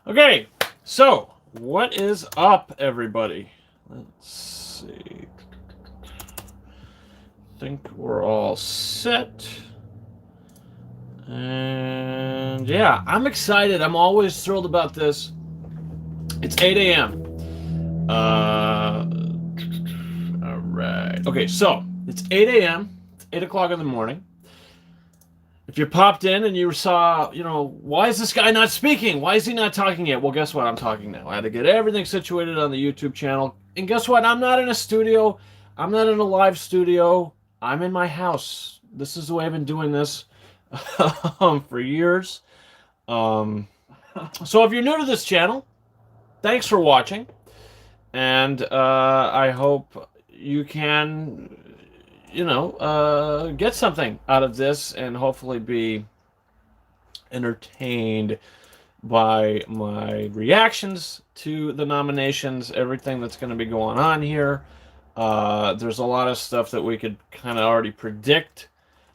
Okay, so what is up, everybody? Let's see. Think we're all set. And yeah, I'm excited. I'm always thrilled about this. It's 8 a.m. All right. Okay, so it's 8 a.m. It's 8 o'clock in the morning. If you popped in and you saw, why is this guy not speaking? Why is he not talking yet? Well, guess what? I'm talking now. I had to get everything situated on the YouTube channel. And guess what? I'm not in a studio. I'm not in a live studio. I'm in my house. This is the way I've been doing this for years. So if you're new to this channel, thanks for watching. And I hope you can get something out of this and hopefully be entertained by my reactions to the nominations, everything that's going to be going on here. There's a lot of stuff that we could kind of already predict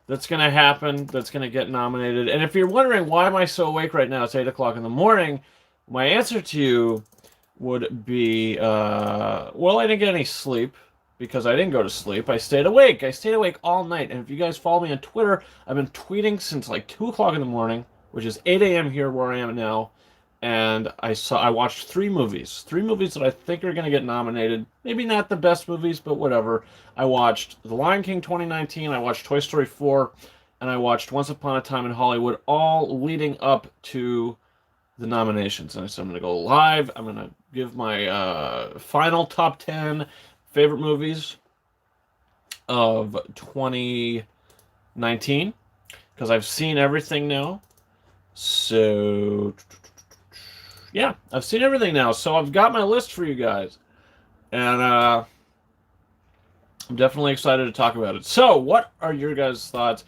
that's going to happen, that's going to get nominated. And if you're wondering why am I so awake right now, it's 8 o'clock in the morning, my answer to you would be, well, I didn't get any sleep. Because I didn't go to sleep. I stayed awake. I stayed awake all night. And if you guys follow me on Twitter, I've been tweeting since like 2 o'clock in the morning, which is 8 a.m. here where I am now. And I watched 3 movies. 3 movies that I think are going to get nominated. Maybe not the best movies, but whatever. I watched The Lion King 2019. I watched Toy Story 4. And I watched Once Upon a Time in Hollywood, all leading up to the nominations. And so I'm going to go live. I'm going to give my final top 10 favorite movies of 2019 because I've seen everything now. So yeah, I've seen everything now. So I've got my list for you guys, and I'm definitely excited to talk about it. So what are your guys' thoughts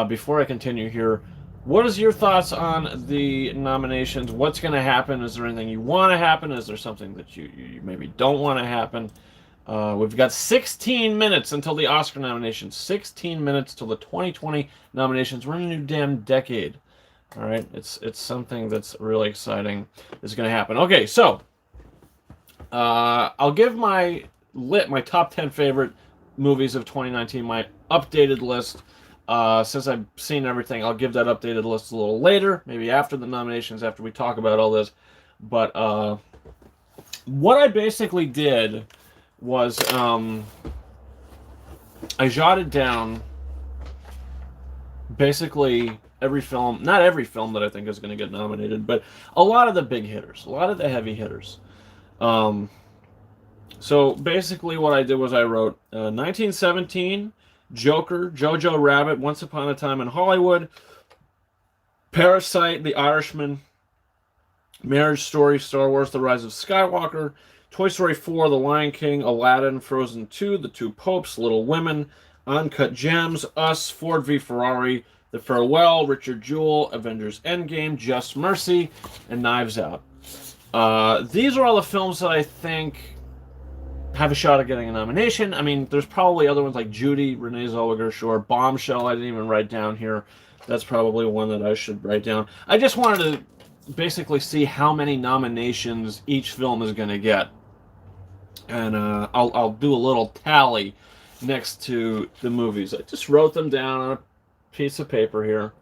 before I continue here? What is your thoughts on the nominations? What's going to happen? Is there anything you want to happen? Is there something that you maybe don't want to happen? We've got 16 minutes until the Oscar nominations. 16 minutes till the 2020 nominations. We're in a new damn decade. All right, it's something that's really exciting. Is going to happen. Okay, so I'll give my top 10 favorite movies of 2019. My updated list. Since I've seen everything, I'll give that updated list a little later, maybe after the nominations, after we talk about all this. But what I basically did was I jotted down basically every film, not every film that I think is going to get nominated, but a lot of the big hitters, a lot of the heavy hitters. So basically what I did was I wrote 1917, Joker, Jojo Rabbit, Once Upon a Time in Hollywood, Parasite, The Irishman, Marriage Story, Star Wars, The Rise of Skywalker, Toy Story 4, The Lion King, Aladdin, Frozen 2, The Two Popes, Little Women, Uncut Gems, Us, Ford v Ferrari, The Farewell, Richard Jewell, Avengers Endgame, Just Mercy, and Knives Out. These are all the films that I think have a shot at getting a nomination. I mean, there's probably other ones like Judy, Renee Zellweger, sure. Bombshell, I didn't even write down here. That's probably one that I should write down. I just wanted to basically see how many nominations each film is going to get. And I'll do a little tally next to the movies. I just wrote them down on a piece of paper here.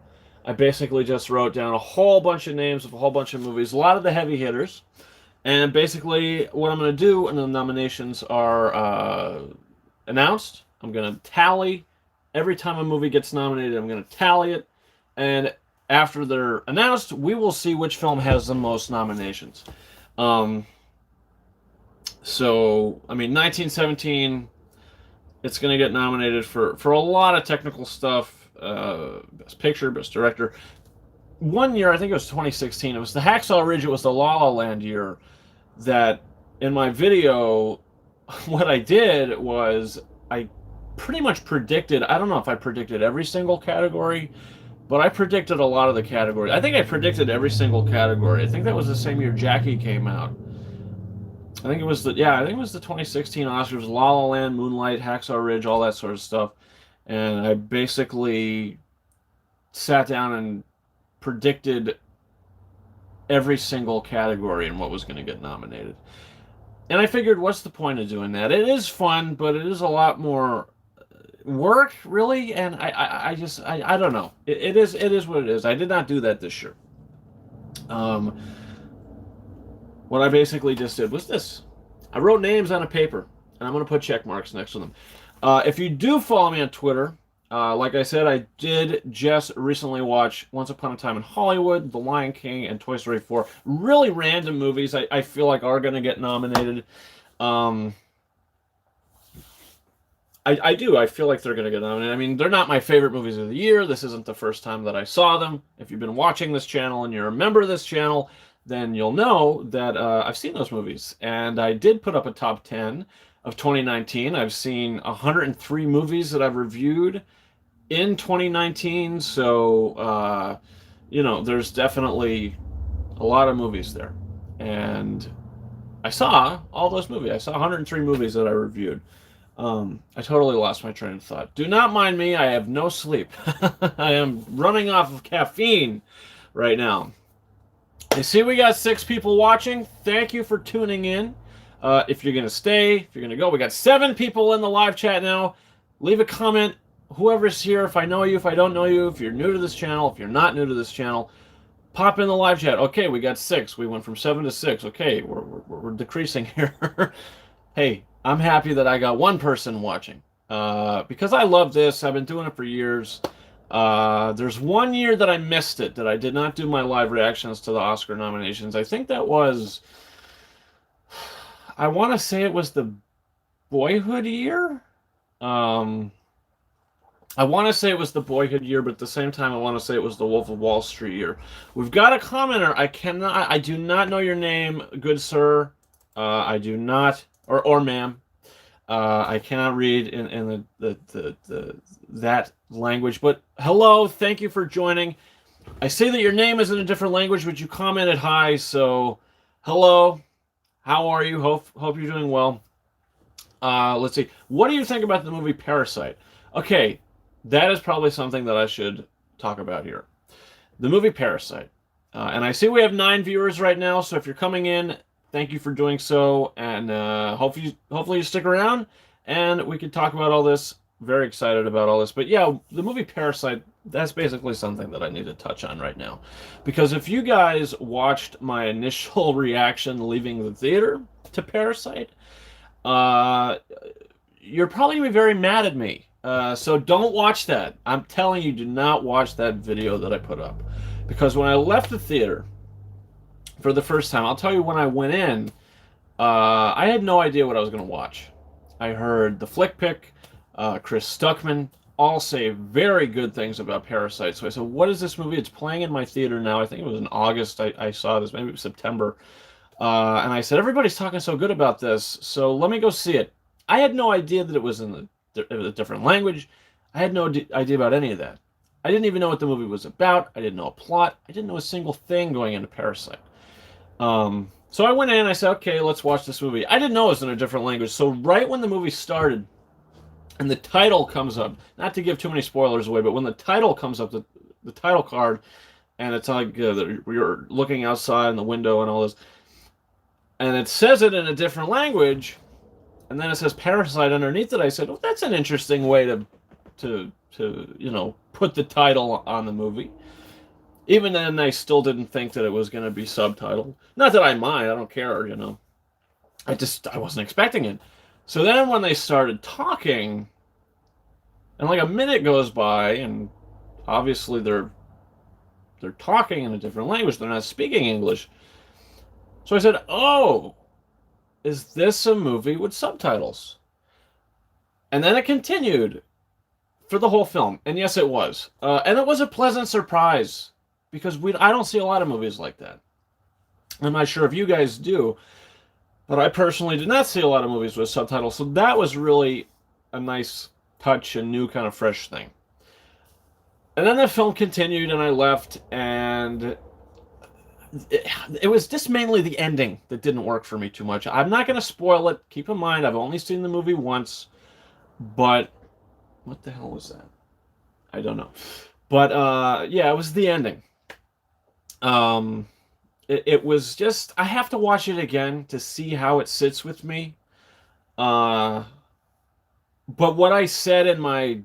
I basically just wrote down a whole bunch of names of a whole bunch of movies, a lot of the heavy hitters. And basically what I'm going to do when the nominations are announced, I'm going to tally. Every time a movie gets nominated, I'm going to tally it. And after they're announced, we will see which film has the most nominations. So, I mean, 1917, it's going to get nominated for a lot of technical stuff. Best Picture, Best Director. One year, I think it was 2016, it was the Hacksaw Ridge, it was the La La Land year, that in my video, what I did was I pretty much predicted, I don't know if I predicted every single category, but I predicted a lot of the categories. I think I predicted every single category. I think that was the same year Jackie came out. I think it was the 2016 Oscars, La La Land, Moonlight, Hacksaw Ridge, all that sort of stuff. And I basically sat down and predicted every single category and what was going to get nominated. And I figured, what's the point of doing that? It is fun, but it is a lot more work, really. And I don't know. It is what it is. I did not do that this year. Um, what I basically just did was this. I wrote names on a paper, and I'm going to put check marks next to them. If you do follow me on Twitter, like I said, I did just recently watch Once Upon a Time in Hollywood, The Lion King, and Toy Story 4. Really random movies I feel like are going to get nominated. I do. I feel like they're going to get nominated. I mean, they're not my favorite movies of the year. This isn't the first time that I saw them. If you've been watching this channel and you're a member of this channel, then you'll know that I've seen those movies. And I did put up a top 10 of 2019. I've seen 103 movies that I've reviewed in 2019. So, there's definitely a lot of movies there. And I saw all those movies. I saw 103 movies that I reviewed. I totally lost my train of thought. Do not mind me. I have no sleep. I am running off of caffeine right now. You see, we got 6 people watching. Thank you for tuning in. If you're going to stay, if you're going to go, we got 7 people in the live chat now. Leave a comment. Whoever's here, if I know you, if I don't know you, if you're new to this channel, if you're not new to this channel, pop in the live chat. Okay, we got 6. We went from 7 to 6. Okay, we're decreasing here. Hey, I'm happy that I got 1 person watching because I love this. I've been doing it for years. There's 1 year that I missed it, that I did not do my live reactions to the Oscar nominations. I think that was, I want to say it was the Boyhood year. I want to say it was the Boyhood year, but at the same time, I want to say it was the Wolf of Wall Street year. We've got a commenter. I do not know your name, good sir. I do not, or ma'am. I cannot read in that language. But hello, thank you for joining. I see that your name is in a different language, but you commented hi. So, hello, how are you? Hope you're doing well. Let's see. What do you think about the movie Parasite? Okay, that is probably something that I should talk about here. The movie Parasite. And I see we have 9 viewers right now, so if you're coming in, thank you for doing so, and hopefully you stick around, and we can talk about all this. Very excited about all this. But yeah, the movie Parasite, that's basically something that I need to touch on right now. Because if you guys watched my initial reaction leaving the theater to Parasite, you're probably going to be very mad at me. So don't watch that. I'm telling you, do not watch that video that I put up. Because when I left the theater for the first time, I'll tell you, when I went in, I had no idea what I was going to watch. I heard the Flick Pick, Chris Stuckman, all say very good things about Parasite. So I said, what is this movie? It's playing in my theater now. I think it was in August I saw this, maybe it was September. And I said, everybody's talking so good about this, so let me go see it. I had no idea that it was in a different language. I had no idea about any of that. I didn't even know what the movie was about. I didn't know a plot. I didn't know a single thing going into Parasite. So I went in and I said, okay, let's watch this movie. I didn't know it was in a different language. So right when the movie started and the title comes up, not to give too many spoilers away, but when the title comes up, the title card, and it's like you're looking outside in the window and all this, and it says it in a different language, and then it says Parasite underneath it, I said, well, that's an interesting way to put the title on the movie. Even then, I still didn't think that it was going to be subtitled. Not that I mind, I don't care, I wasn't expecting it. So then when they started talking, and like a minute goes by, and obviously they're talking in a different language, they're not speaking English. So I said, oh, is this a movie with subtitles? And then it continued for the whole film. And yes, it was. And it was a pleasant surprise, because I don't see a lot of movies like that. I'm not sure if you guys do, but I personally did not see a lot of movies with subtitles. So that was really a nice touch, a new kind of fresh thing. And then the film continued, and I left, and it was just mainly the ending that didn't work for me too much. I'm not going to spoil it. Keep in mind, I've only seen the movie once, but what the hell was that? I don't know. But yeah, it was the ending. it was just, I have to watch it again to see how it sits with me. Uh, but what I said in my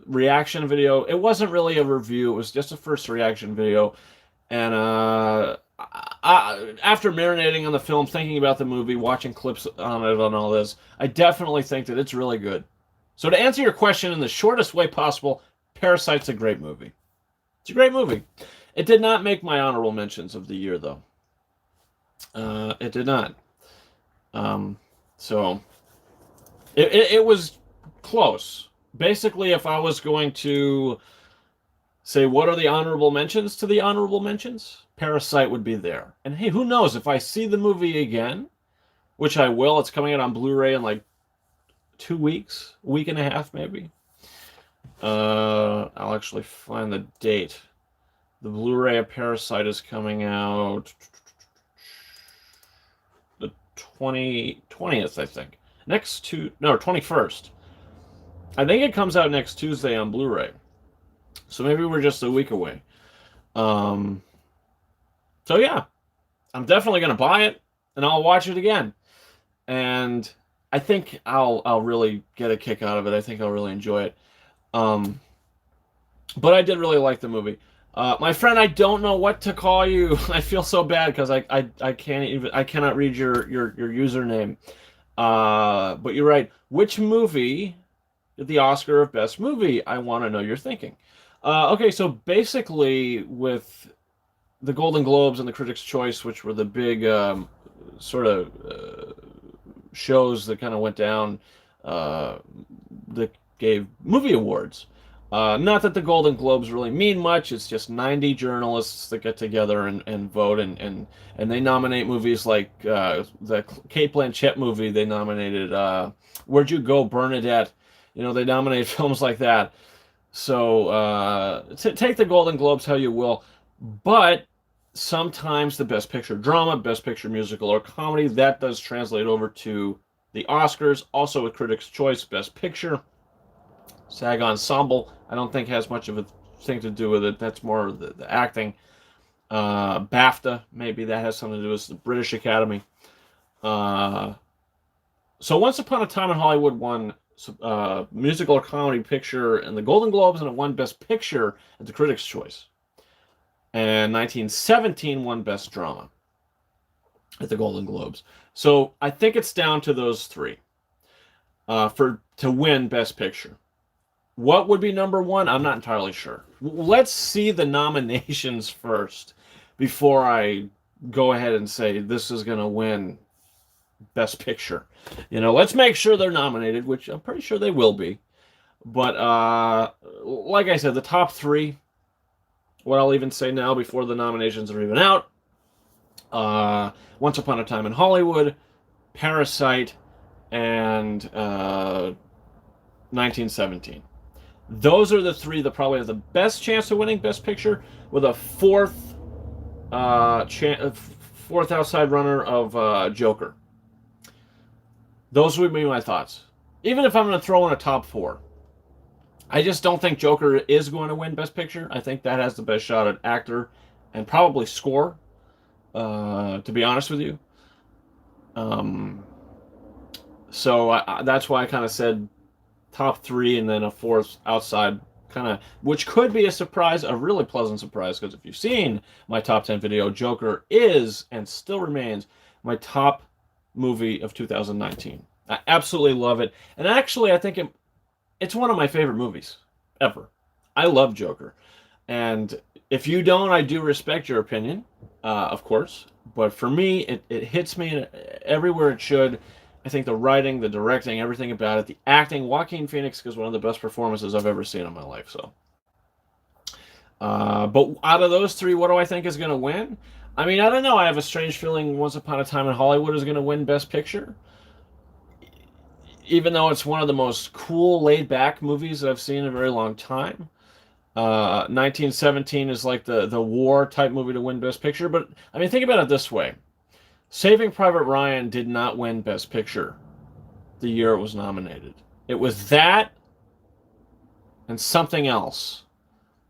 reaction video, it wasn't really a review. It was just a first reaction video. And after marinating on the film, thinking about the movie, watching clips on it, on all this, I definitely think that it's really good. So to answer your question in the shortest way possible, Parasite's a great movie. It's a great movie. It did not make my honorable mentions of the year, though. It did not. So it was close. Basically, if I was going to say what are the honorable mentions to the honorable mentions, Parasite would be there. And hey, who knows if I see the movie again, which I will. It's coming out on Blu-ray in like 2 weeks, a week and a half maybe. I'll actually find the date. The Blu-ray of Parasite is coming out the 20th, I think. 21st. I think it comes out next Tuesday on Blu-ray. So maybe we're just a week away. So yeah, I'm definitely gonna buy it and I'll watch it again. And I think I'll really get a kick out of it. I think I'll really enjoy it. But I did really like the movie. My friend, I don't know what to call you. I feel so bad because I cannot read your username. But you're right. Which movie did the Oscar of Best Movie? I want to know your thinking. Okay, so basically with the Golden Globes and the Critics' Choice, which were the big sort of shows that kind of went down that gave movie awards. Not that the Golden Globes really mean much. It's just 90 journalists that get together and vote, and they nominate movies like the Kate Blanchett movie. They nominated Where'd You Go, Bernadette? You know, they nominate films like that. So take the Golden Globes how you will, but sometimes the Best Picture Drama, Best Picture Musical or Comedy, that does translate over to the Oscars. Also a Critics' Choice, Best Picture. SAG Ensemble, I don't think has much of a thing to do with it. That's more the acting. BAFTA, maybe that has something to do with the British Academy. So Once Upon a Time in Hollywood won musical or comedy picture in the Golden Globes, and it won Best Picture at the Critics' Choice. And 1917 won Best Drama at the Golden Globes. So I think it's down to those three to win Best Picture. What would be number one? I'm not entirely sure. Let's see the nominations first before I go ahead and say this is going to win Best Picture. You know, let's make sure they're nominated, which I'm pretty sure they will be. But like I said, the top three, what I'll even say now before the nominations are even out, Once Upon a Time in Hollywood, Parasite, and 1917. Those are the three that probably have the best chance of winning Best Picture, with a fourth outside runner of Joker. Those would be my thoughts. Even if I'm going to throw in a top four, I just don't think Joker is going to win Best Picture. I think that has the best shot at actor and probably score, to be honest with you. So that's why I kind of said top three and then a fourth outside, kind of, which could be a surprise, a really pleasant surprise, because if you've seen my top 10 video, Joker is and still remains my top movie of 2019. I absolutely love it. And actually, I think it's one of my favorite movies ever. I love Joker. And if you don't, I do respect your opinion, of course. But for me, it hits me everywhere it should. I think the writing, the directing, everything about it, the acting, Joaquin Phoenix is one of the best performances I've ever seen in my life. So, but out of those three, what do I think is going to win? I mean, I don't know. I have a strange feeling Once Upon a Time in Hollywood is going to win Best Picture, even though it's one of the most cool, laid-back movies that I've seen in a very long time. 1917 is like the war type movie to win Best Picture, but I mean, think about it this way. Saving Private Ryan did not win Best Picture the year it was nominated. It was that and something else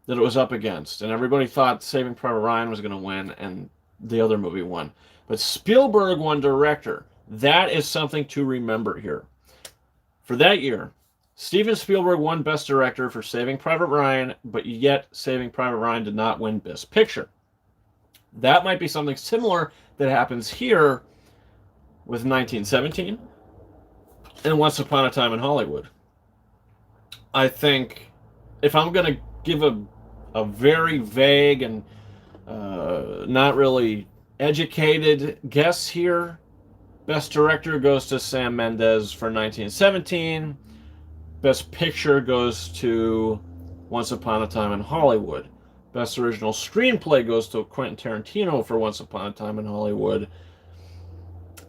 that it was up against. And everybody thought Saving Private Ryan was going to win, and the other movie won. But Spielberg won director. That is something to remember here. For that year, Steven Spielberg won Best Director for Saving Private Ryan, but yet Saving Private Ryan did not win Best Picture. That might be something similar that happens here with 1917 and Once Upon a Time in Hollywood. I think if I'm going to give a very vague and not really educated guess here, Best Director goes to Sam Mendes for 1917. Best Picture goes to Once Upon a Time in Hollywood. Best Original Screenplay goes to Quentin Tarantino for Once Upon a Time in Hollywood.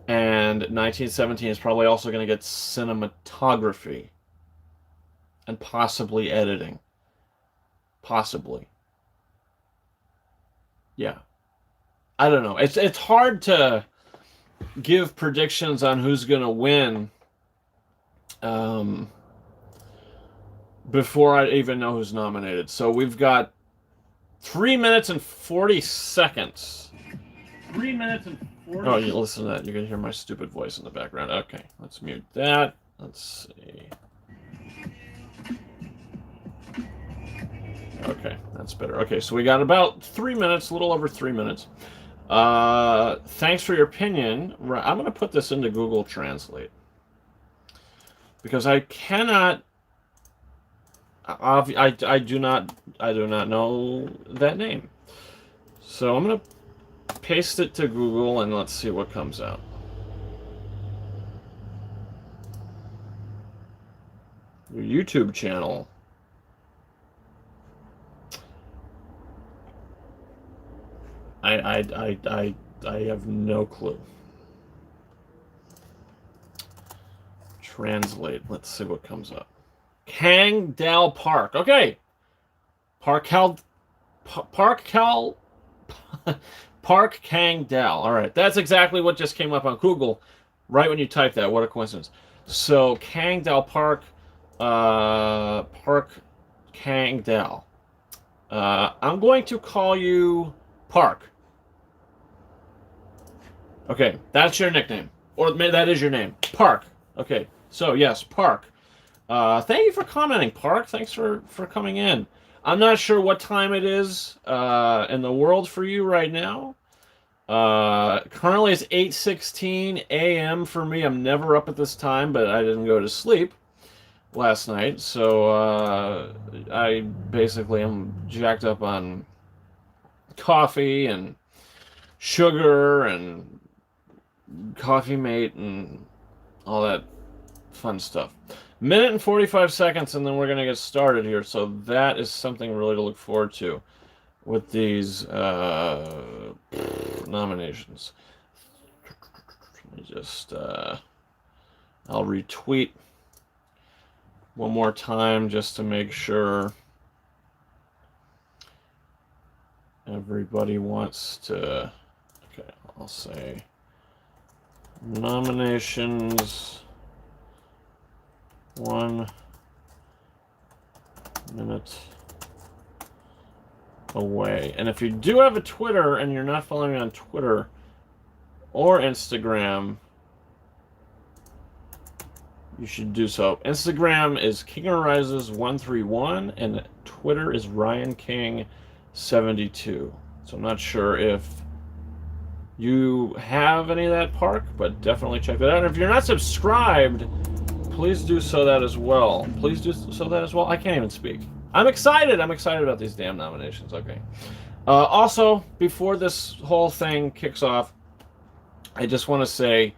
And 1917 is probably also going to get cinematography and possibly editing. Possibly. Yeah. I don't know. It's hard to give predictions on who's going to win before I even know who's nominated. So we've got 3 minutes and 40 seconds. 3 minutes and 40 Oh, you listen to that. You're going to hear my stupid voice in the background. Okay, let's mute that. Let's see. Okay, that's better. Okay, so we got about 3 minutes, a little over 3 minutes. Thanks for your opinion. I'm going to put this into Google Translate because I cannot. I do not know that name. So I'm going to paste it to Google and let's see what comes out. Your YouTube channel. I have no clue. Translate. Let's see what comes up. Kang Dal Park. Okay. Park Kang Dal. All right. That's exactly what just came up on Google right when you type that. What a coincidence. So Kang Dal Park, Park Kang Dal. I'm going to call you Park. Okay, that's your nickname. Or that is your name. Park. Okay, so yes, Park. Thank you for commenting, Park. Thanks for coming in. I'm not sure what time it is in the world for you right now. Currently it's 8:16 a.m. for me. I'm never up at this time, but I didn't go to sleep last night. So I basically am jacked up on coffee and sugar and Coffee Mate and all that fun stuff. Minute and 45 seconds, and then we're going to get started here. So that is something really to look forward to with these nominations. Let me just, I'll retweet one more time just to make sure everybody wants to. Okay, I'll say nominations 1 minute away. And if you do have a Twitter and you're not following me on Twitter or Instagram, you should do so. Instagram is KingArises131 and Twitter is RyanKing72. So I'm not sure if you have any of that, Park, but definitely check that out. And if you're not subscribed, please do so that as well. Please do so that as well. I can't even speak. I'm excited. I'm excited about these damn nominations. Okay. Also, before this whole thing kicks off, I just want to say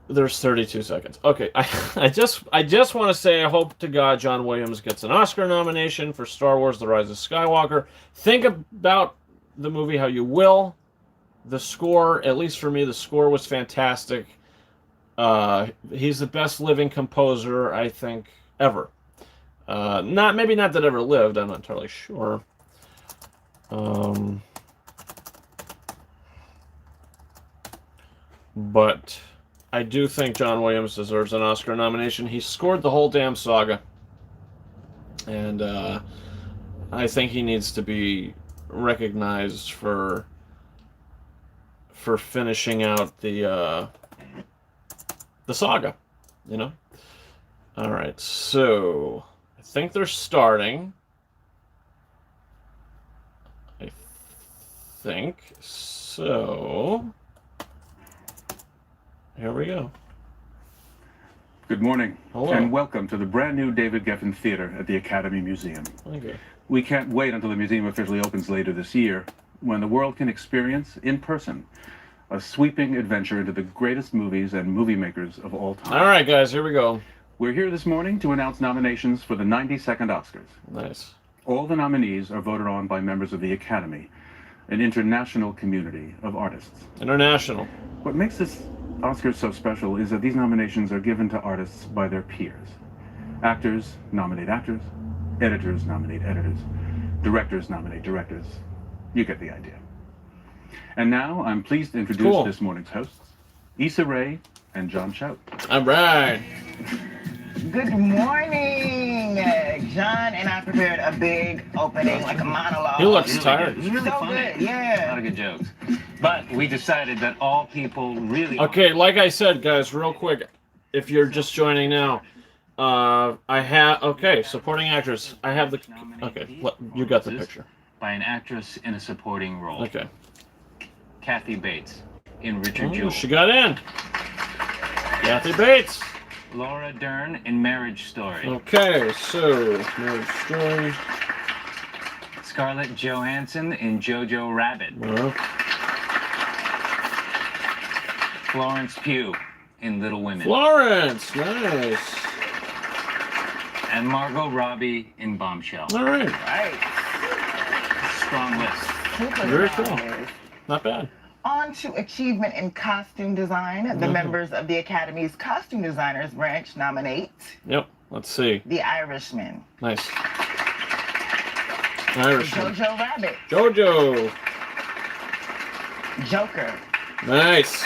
there's 32 seconds. Okay. I just want to say I hope to God John Williams gets an Oscar nomination for Star Wars: The Rise of Skywalker. Think about the movie how you will. The score, at least for me, the score was fantastic. He's the best living composer, I think, ever. Maybe not that ever lived, I'm not entirely sure. But I do think John Williams deserves an Oscar nomination. He scored the whole damn saga. And I think he needs to be recognized for finishing out the saga, you know. All right, so I think they're starting. I think so. Here we go. Good morning. Hello. And welcome to the brand new David Geffen Theater at the Academy Museum. Thank you. We can't wait until the museum officially opens later this year, when the world can experience, in person, a sweeping adventure into the greatest movies and movie makers of all time. All right, guys, here we go. We're here this morning to announce nominations for the 92nd Oscars. Nice. All the nominees are voted on by members of the Academy, an international community of artists. International. What makes this Oscars so special is that these nominations are given to artists by their peers. Actors nominate actors, editors nominate editors, directors nominate directors. You get the idea. And now I'm pleased to introduce this morning's hosts, Issa Rae and John Choate. All right. Good morning. John and I prepared a big opening, like a monologue. He looks Really tired. good. It's really So funny. good, yeah. A lot of good jokes. But we decided that all people really. Okay, like I said, guys, real quick, if you're just joining now, I have supporting actress. I have the you got the picture. By an actress in a supporting role. Okay. Kathy Bates in Richard Oh, Jewell. she got in. Kathy Bates. Laura Dern in Marriage Story. Okay, so Marriage Story. Scarlett Johansson in Jojo Rabbit. Well, Florence Pugh in Little Women. Florence, nice. And Margot Robbie in Bombshell. All right, Right. Strong list. Super Very strong. cool. Not bad. On to achievement in costume design. The members of the Academy's Costume Designers branch nominate Yep. Let's see. The Irishman, Nice. Irishman. Jojo Rabbit, Jojo. Joker, Nice.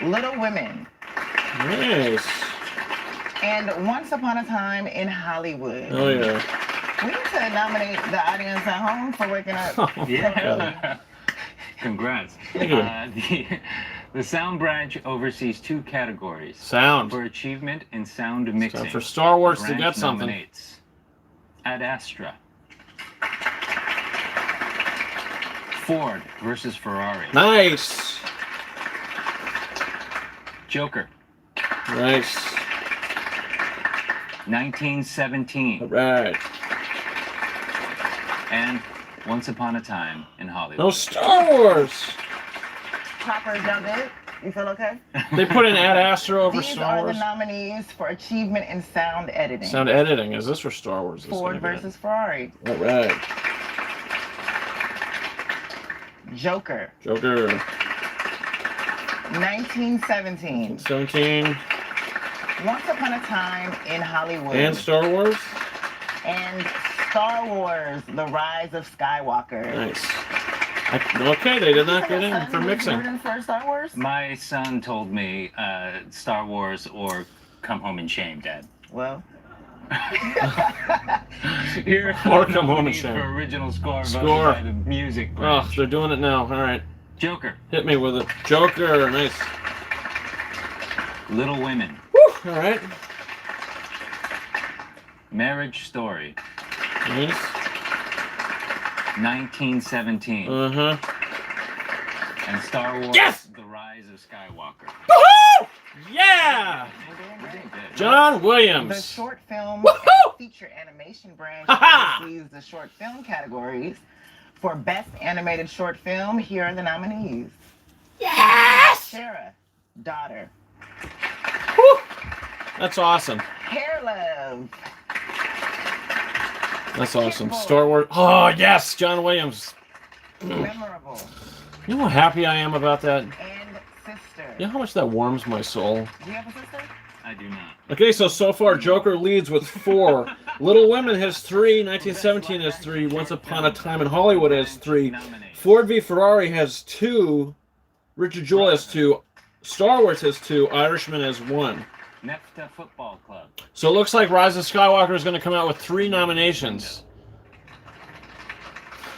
Little Women, Nice. and Once Upon a Time in Hollywood. Oh yeah. We need to nominate the audience at home for waking up. Yeah. Congrats. Thank you. The sound branch oversees 2 categories. Sound. For achievement in sound mixing. So for Star Wars the to branch get something. nominates Ad Astra. Ford versus Ferrari. Nice. Joker. Nice. 1917. All right. And Once Upon a Time in Hollywood. No Star Wars. Proper, y'all good? You feel okay? They put an Ad Astra over These Star are Wars. the nominees for achievement in sound editing. Sound editing. Is this for Star Wars? This is Ford gonna be versus Ferrari. it. All right. Joker. Joker. 1917. 17. Once Upon a Time in Hollywood. And Star Wars. And Star Wars: The Rise of Skywalker. Nice. Okay, they did not get in for mixing. Rooting for Star Wars? My son told me Star Wars or Come Home in Shame, Dad. Well, Here Or Come Home in Shame. For original score. Score. Voted by the music Oh, branch. they're doing it now. All right. Joker. Hit me with it. Joker. Nice. Little Women. Woo. All right. Marriage Story. Nice. 1917. Uh-huh. And Star Wars: Yes! The Rise of Skywalker. Woohoo! Yeah! We're doing good. John the Williams. short film Woohoo! and feature animation branch Ha-ha! oversees the short film categories. For Best Animated Short Film, here are the nominees. Yes! Sarah, Daughter. Woo! That's awesome. Hair Love. That's awesome. Star Wars. Oh, yes, John Williams. Memorable. You know how happy I am about that? And Sister. You know how much that warms my soul? Do you have a sister? I do not. Okay, so far, Joker leads with 4. Little Women has 3. 1917 has 3. Once Upon a Time in Hollywood has 3. Ford v. Ferrari has 2. Richard Jewell has 2. Star Wars has 2. Irishman has 1. Nefta Football Club. So it looks like Rise of Skywalker is going to come out with 3 nominations.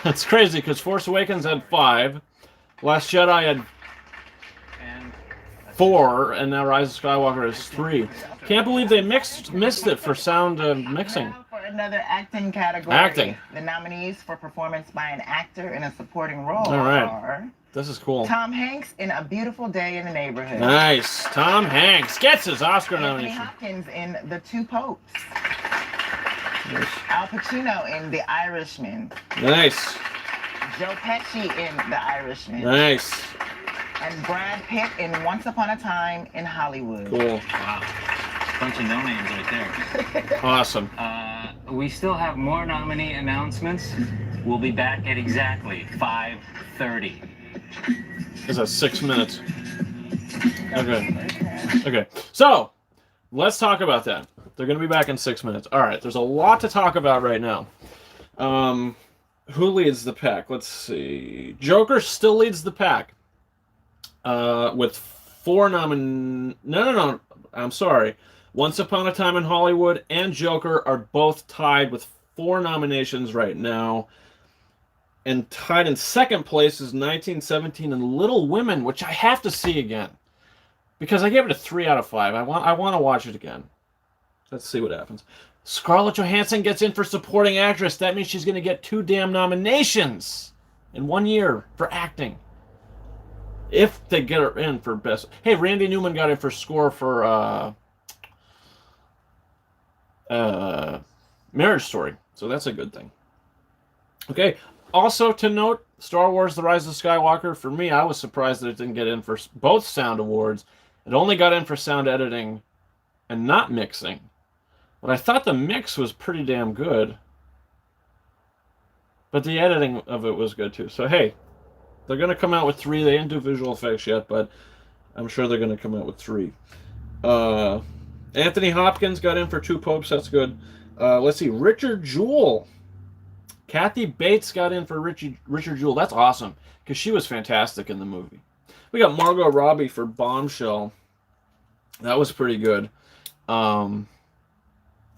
It's crazy because Force Awakens had 5, Last Jedi had And 4, and now Rise of Skywalker is 3. Can't believe they missed it for sound mixing. Now for another acting category. Acting. The nominees for performance by an actor in a supporting role All right. are This is cool. Tom Hanks in A Beautiful Day in the Neighborhood. Nice. Tom Hanks gets his Oscar Anthony nomination. Hopkins in The Two Popes. Nice. Al Pacino in The Irishman. Nice. Joe Pesci in The Irishman. Nice. And Brad Pitt in Once Upon a Time in Hollywood. Cool. wow, bunch of no names right there. Awesome. We still have more nominee announcements. We'll be back at exactly 5:30. Is that 6 minutes? Okay. Okay. So, let's talk about that. They're going to be back in 6 minutes. All right. There's a lot to talk about right now. Who leads the pack? Let's see. Joker still leads the pack with 4 No. I'm sorry. Once Upon a Time in Hollywood and Joker are both tied with 4 nominations right now. And tied in second place is 1917 and Little Women, which I have to see again. Because I gave it a 3 out of 5. I want to watch it again. Let's see what happens. Scarlett Johansson gets in for supporting actress. That means she's going to get 2 damn nominations in 1 year for acting. If they get her in for best. Hey, Randy Newman got in for score for Marriage Story. So that's a good thing. Okay. Also to note, Star Wars The Rise of Skywalker, for me, I was surprised that it didn't get in for both sound awards. It only got in for sound editing and not mixing. But I thought the mix was pretty damn good. But the editing of it was good too. So hey, they're going to come out with 3. They didn't do visual effects yet, but I'm sure they're going to come out with 3. Anthony Hopkins got in for 2 Popes. That's good. Let's see. Richard Jewell. Kathy Bates got in for Richard Jewell. That's awesome because she was fantastic in the movie. We got Margot Robbie for Bombshell. That was pretty good. I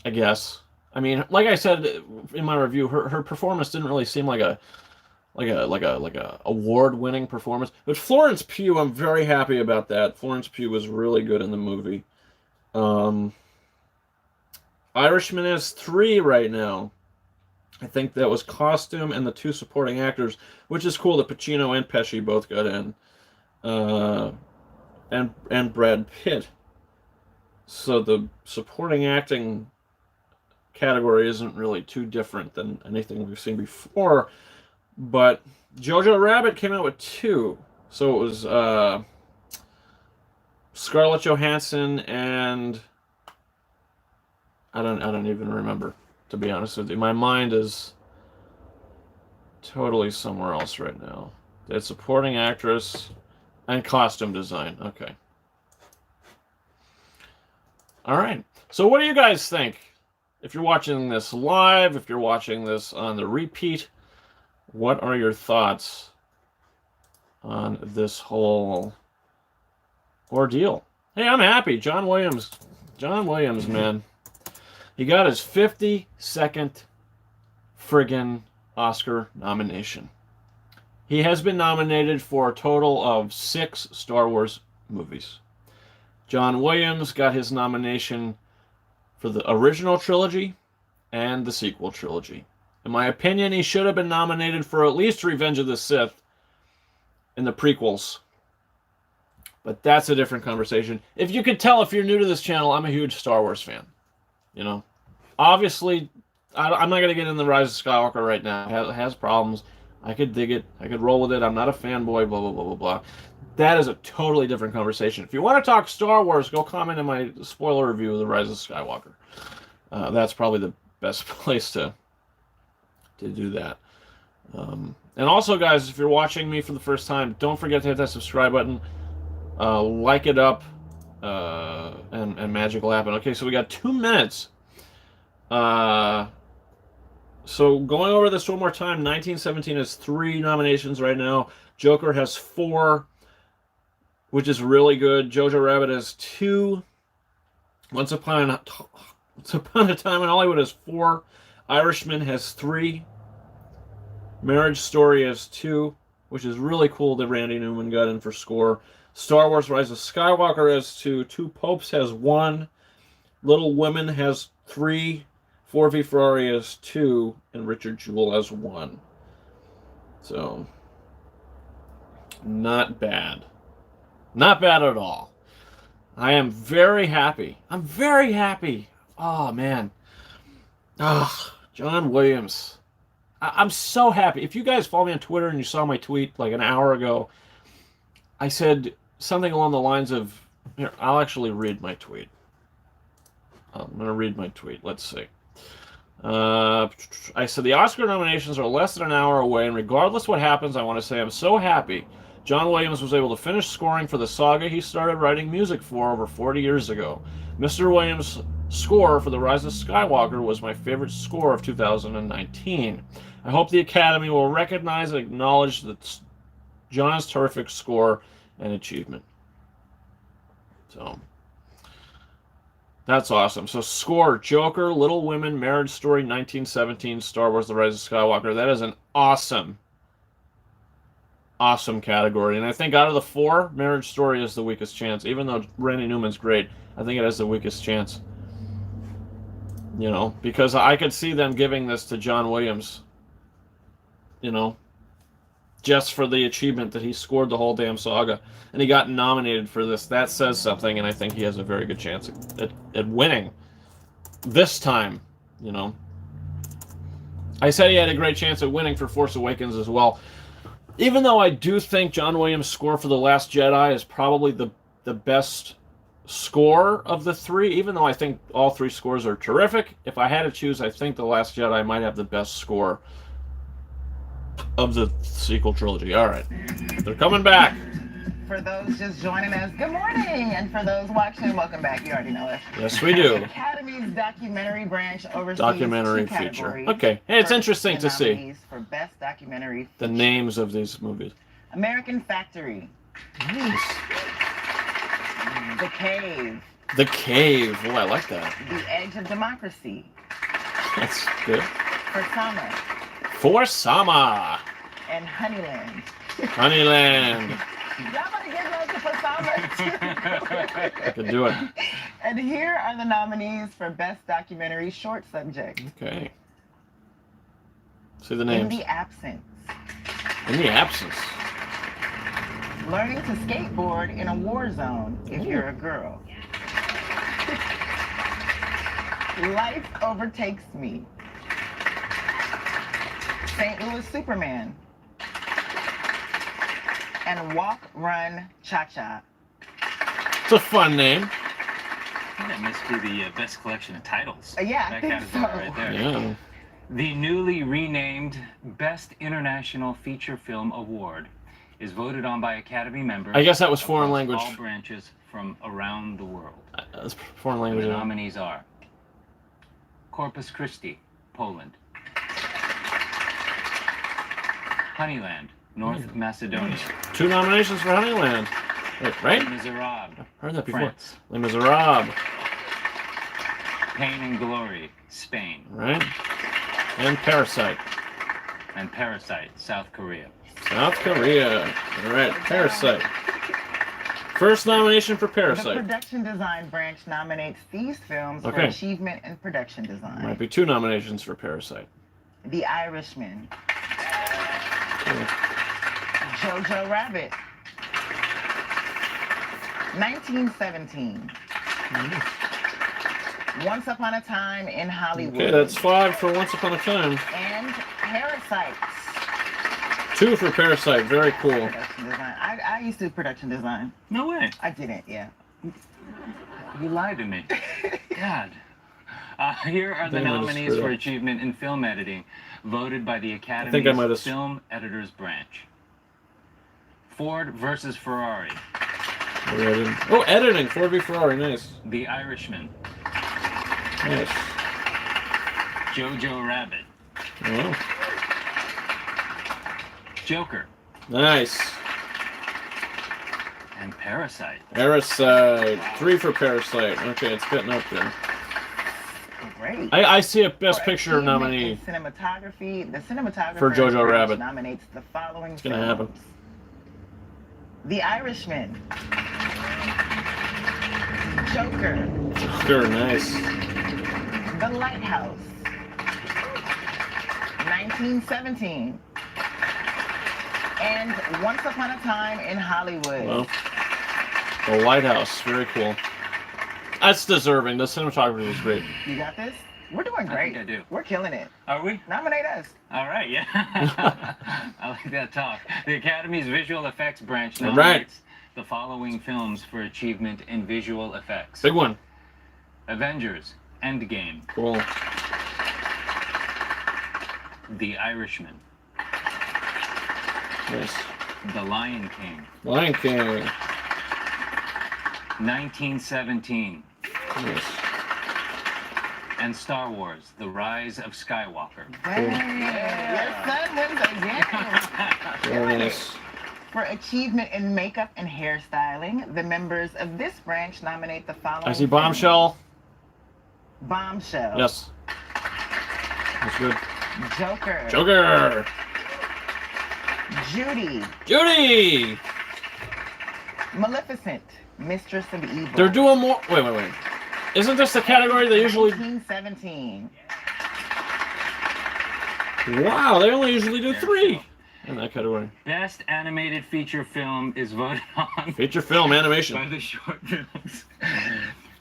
guess. I mean, like I said in my review, her performance didn't really seem like a award-winning performance. But Florence Pugh, I'm very happy about that. Florence Pugh was really good in the movie. Irishman has 3 right now. I think that was costume and the 2 supporting actors, which is cool that Pacino and Pesci both got in. And Brad Pitt. So the supporting acting category isn't really too different than anything we've seen before. But Jojo Rabbit came out with 2. So it was Scarlett Johansson and I don't even remember, to be honest with you. My mind is totally somewhere else right now. It's supporting actress and costume design. Okay. All right. So what do you guys think? If you're watching this live, if you're watching this on the repeat, what are your thoughts on this whole ordeal? Hey, I'm happy. John Williams, man. He got his 52nd friggin' Oscar nomination. He has been nominated for a total of 6 Star Wars movies. John Williams got his nomination for the original trilogy and the sequel trilogy. In my opinion, he should have been nominated for at least Revenge of the Sith in the prequels. But that's a different conversation. If you could tell, if you're new to this channel, I'm a huge Star Wars fan. You know, obviously, I'm not going to get in the Rise of Skywalker right now. It has problems. I could dig it. I could roll with it. I'm not a fanboy, blah, blah, blah, blah, blah. That is a totally different conversation. If you want to talk Star Wars, go comment in my spoiler review of The Rise of Skywalker. That's probably the best place to do that. And also, guys, if you're watching me for the first time, don't forget to hit that subscribe button. Like it up. And magic will happen. Okay, so we got 2 minutes. So going over this one more time, 1917 has 3 nominations right now. Joker has 4, which is really good. Jojo Rabbit has 2. Once Upon a Time in Hollywood has 4. Irishman has 3. Marriage Story has 2, which is really cool that Randy Newman got in for score. Star Wars Rise of Skywalker has 2. Two Popes has 1. Little Women has 3. Ford v Ferrari has 2. And Richard Jewell has 1. So, not bad. Not bad at all. I am very happy. I'm very happy. Oh, man. Ah, John Williams. I'm so happy. If you guys follow me on Twitter and you saw my tweet like an hour ago, I said something along the lines of, here, I'll actually read my tweet. I'm going to read my tweet. Let's see. I said the Oscar nominations are less than an hour away, and regardless what happens, I want to say I'm so happy John Williams was able to finish scoring for the saga he started writing music for over 40 years ago. Mr. Williams' score for The Rise of Skywalker was my favorite score of 2019. I hope the Academy will recognize and acknowledge that John's terrific score and achievement. So, that's awesome. So, score, Joker, Little Women, Marriage Story, 1917, Star Wars The Rise of Skywalker. That is an awesome category. And I think out of the 4, Marriage Story is the weakest chance. Even though Randy Newman's great, I think it has the weakest chance. You know, because I could see them giving this to John Williams, you know, just for the achievement that he scored the whole damn saga. And he got nominated for this. That says something, and I think he has a very good chance at winning this time, you know. I said he had a great chance at winning for Force Awakens as well. Even though I do think John Williams' score for The Last Jedi is probably the best score of the 3, even though I think all 3 scores are terrific, if I had to choose, I think The Last Jedi might have the best score of the sequel trilogy. All right. They're coming back. For those just joining us, good morning. And for those watching, welcome back. You already know it. Yes, we do. Academy's documentary branch oversees Documentary 2 feature. categories. Okay. Hey, it's First, interesting the to see nominees for Best Documentary the Feature. names of these movies. American Factory. Nice. The Cave. The Cave. Oh, I like that. The Edge of Democracy. That's good. For Summer. For Sama. And Honeyland. Honeyland. Y'all about to get love to For Summer. I could do it. And here are the nominees for Best Documentary Short Subject. Okay. See the In names. the Absence. In the Absence. Learning to skateboard in a war zone if you're a girl. Life Overtakes Me. St. Louis Superman. And Walk, Run, Cha-Cha. It's a fun name. I think that must be the best collection of titles. Yeah, I that think category so. right there. Yeah. The newly renamed Best International Feature Film Award is voted on by Academy members. I guess that was foreign across language. All branches from around the world. That's foreign The language. nominees are Corpus Christi, Poland. Honeyland, North Macedonia. 2 nominations for Honeyland. Wait, right? Les Miserables, Heard that before. France. Les Miserables. Pain and Glory, Spain. Right? And Parasite. And Parasite, South Korea. South Korea. All right, Parasite. First nomination for The Parasite. production design branch nominates these films for Okay. achievement in production design. Might be 2 nominations for Parasite. The Irishman. Okay. Jojo Rabbit. 1917. Once Upon a Time in Hollywood. Okay, that's 5 for Once Upon a Time. And Parasites. 2 for Parasite. Very cool. Production design. I used to do production design. No way. I didn't, yeah. You lied to me. God. Here are the They might have nominees screwed for up. achievement in film editing, voted by the I Academy's might have- Film Editors Branch. Ford versus Ferrari. Oh, editing. Ford v Ferrari. Nice. The Irishman. Nice. Jojo Rabbit. Oh, Joker. nice. And Parasite. Parasite. 3 for Parasite. Okay, it's getting up there. great. I see a Best For Picture achievement nominee. in cinematography, the cinematographer For Jojo branch Rabbit. nominates the following It's gonna happen. films. The Irishman. Joker. Sure, nice. The Lighthouse. 1917. And Once Upon a Time in Hollywood. Well, The Lighthouse, very cool. That's deserving. The cinematography was great. You got this? We're doing I great. think I do. We're killing it. Are we? Nominate us. All right, yeah. I like that talk. The Academy's Visual Effects branch All right. nominates the following films for achievement in visual effects. Big one. Avengers, Endgame, Cool. The Irishman, Nice. The Lion King, Lion King. 1917, Nice. and Star Wars, The Rise of Skywalker. Dang. Your son wins again. Very nice. For achievement in makeup and hairstyling, the members of this branch nominate the following. I see Bombshell. Bombshell. Yes. That's good. Joker. Joker. Judy. Judy. Maleficent. Mistress of Evil. They're doing more. Wait. Isn't this the category they usually? 1917. Wow, they only usually do 3 in that category. Best animated feature film is voted on Feature film by animation. the short films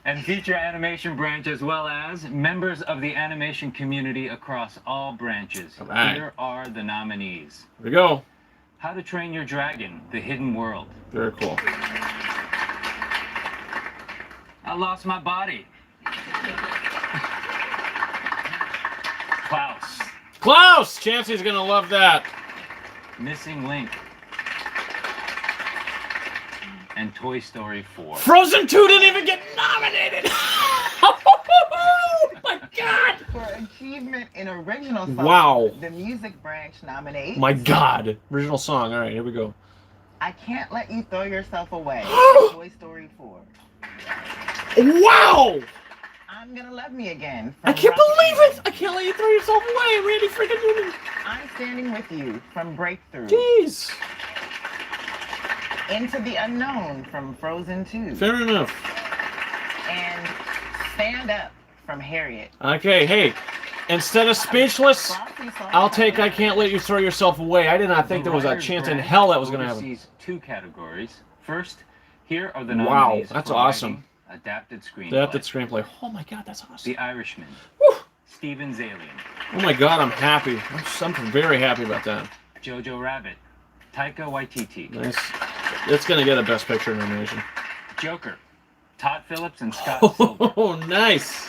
and feature animation branch, as well as members of the animation community across all branches. All right. Here are the nominees. Here we go. How to Train Your Dragon, The Hidden World. Very cool. I Lost My Body. Klaus. Klaus. Chancey's gonna love that. Missing Link. And Toy Story 4. Frozen 2 didn't even get nominated. Oh my God. For achievement in original song, Wow. the music branch nominates. My God. Original song. All right, here we go. I Can't Let You Throw Yourself Away. Toy Story 4. Wow. I'm Gonna Love Me Again. I from can't Rocky believe Horror. it. I can't let you throw yourself away, Randy freaking Newman. I'm Standing With You from Breakthrough. Jeez. Into the Unknown from Frozen 2. Fair enough. And Stand Up from Harriet. Okay, hey. Instead of speechless, Frosty song. I'll take I Can't Let You Throw Yourself Away. I did not think The there was a writers' chance in branch hell that was going to happen. oversees 2 categories. First, here are the Wow, nominees. that's for awesome. writing, Adapted screenplay. Adapted screenplay. Oh my God, that's awesome. The Irishman. Whew. Steven's Alien. Oh my God, I'm happy. I'm very happy about that. Jojo Rabbit. Taika Waititi. Nice. It's going to get a Best Picture nomination. Joker. Todd Phillips and Scott Silver. Oh, nice.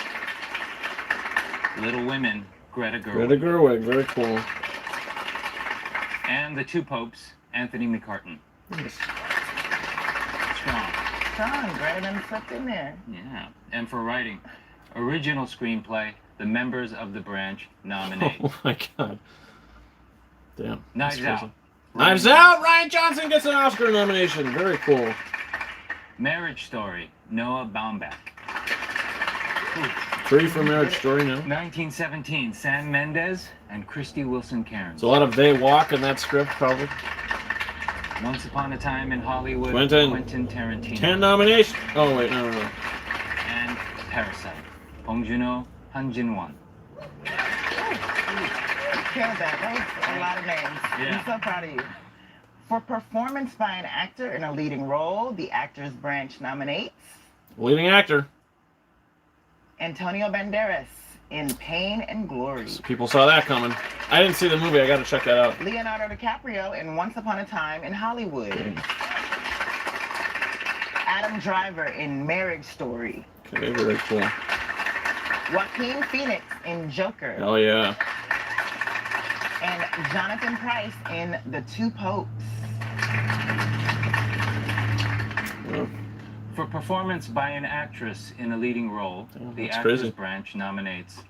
Little Women. Greta Gerwig. Greta Gerwig, very cool. And The Two Popes. Anthony McCartan. Nice. Strong. Song, Greta done slipped in there. Yeah. And for writing, original screenplay, the members of the branch nominate. Oh my God. Damn. Knives that's Out. crazy. Knives Out! Ryan Johnson gets an Oscar nomination. Very cool. Marriage Story. Noah Baumbach. 3 for Marriage Story now. 1917. Sam Mendes and Christy Wilson Cairns. It's a lot of They Walk in that script, probably. Once Upon a Time in Hollywood. Quentin Tarantino. 10 nominations. Oh, wait, no. And Parasite. Bong Joon-ho, Han Jin-won. Killed that. That was a lot of names. Yeah. I'm so proud of you. For performance by an actor in a leading role, the Actors Branch nominates Leading actor. Antonio Banderas in Pain and Glory. People saw that coming. I didn't see the movie. I got to check that out. Leonardo DiCaprio in Once Upon a Time in Hollywood. Adam Driver in Marriage Story. Okay, very cool. Joaquin Phoenix in Joker. Hell yeah. And Jonathan Pryce in The Two Popes. Well, For performance by an actress in a leading role, Damn, the that's Actors crazy. Branch nominates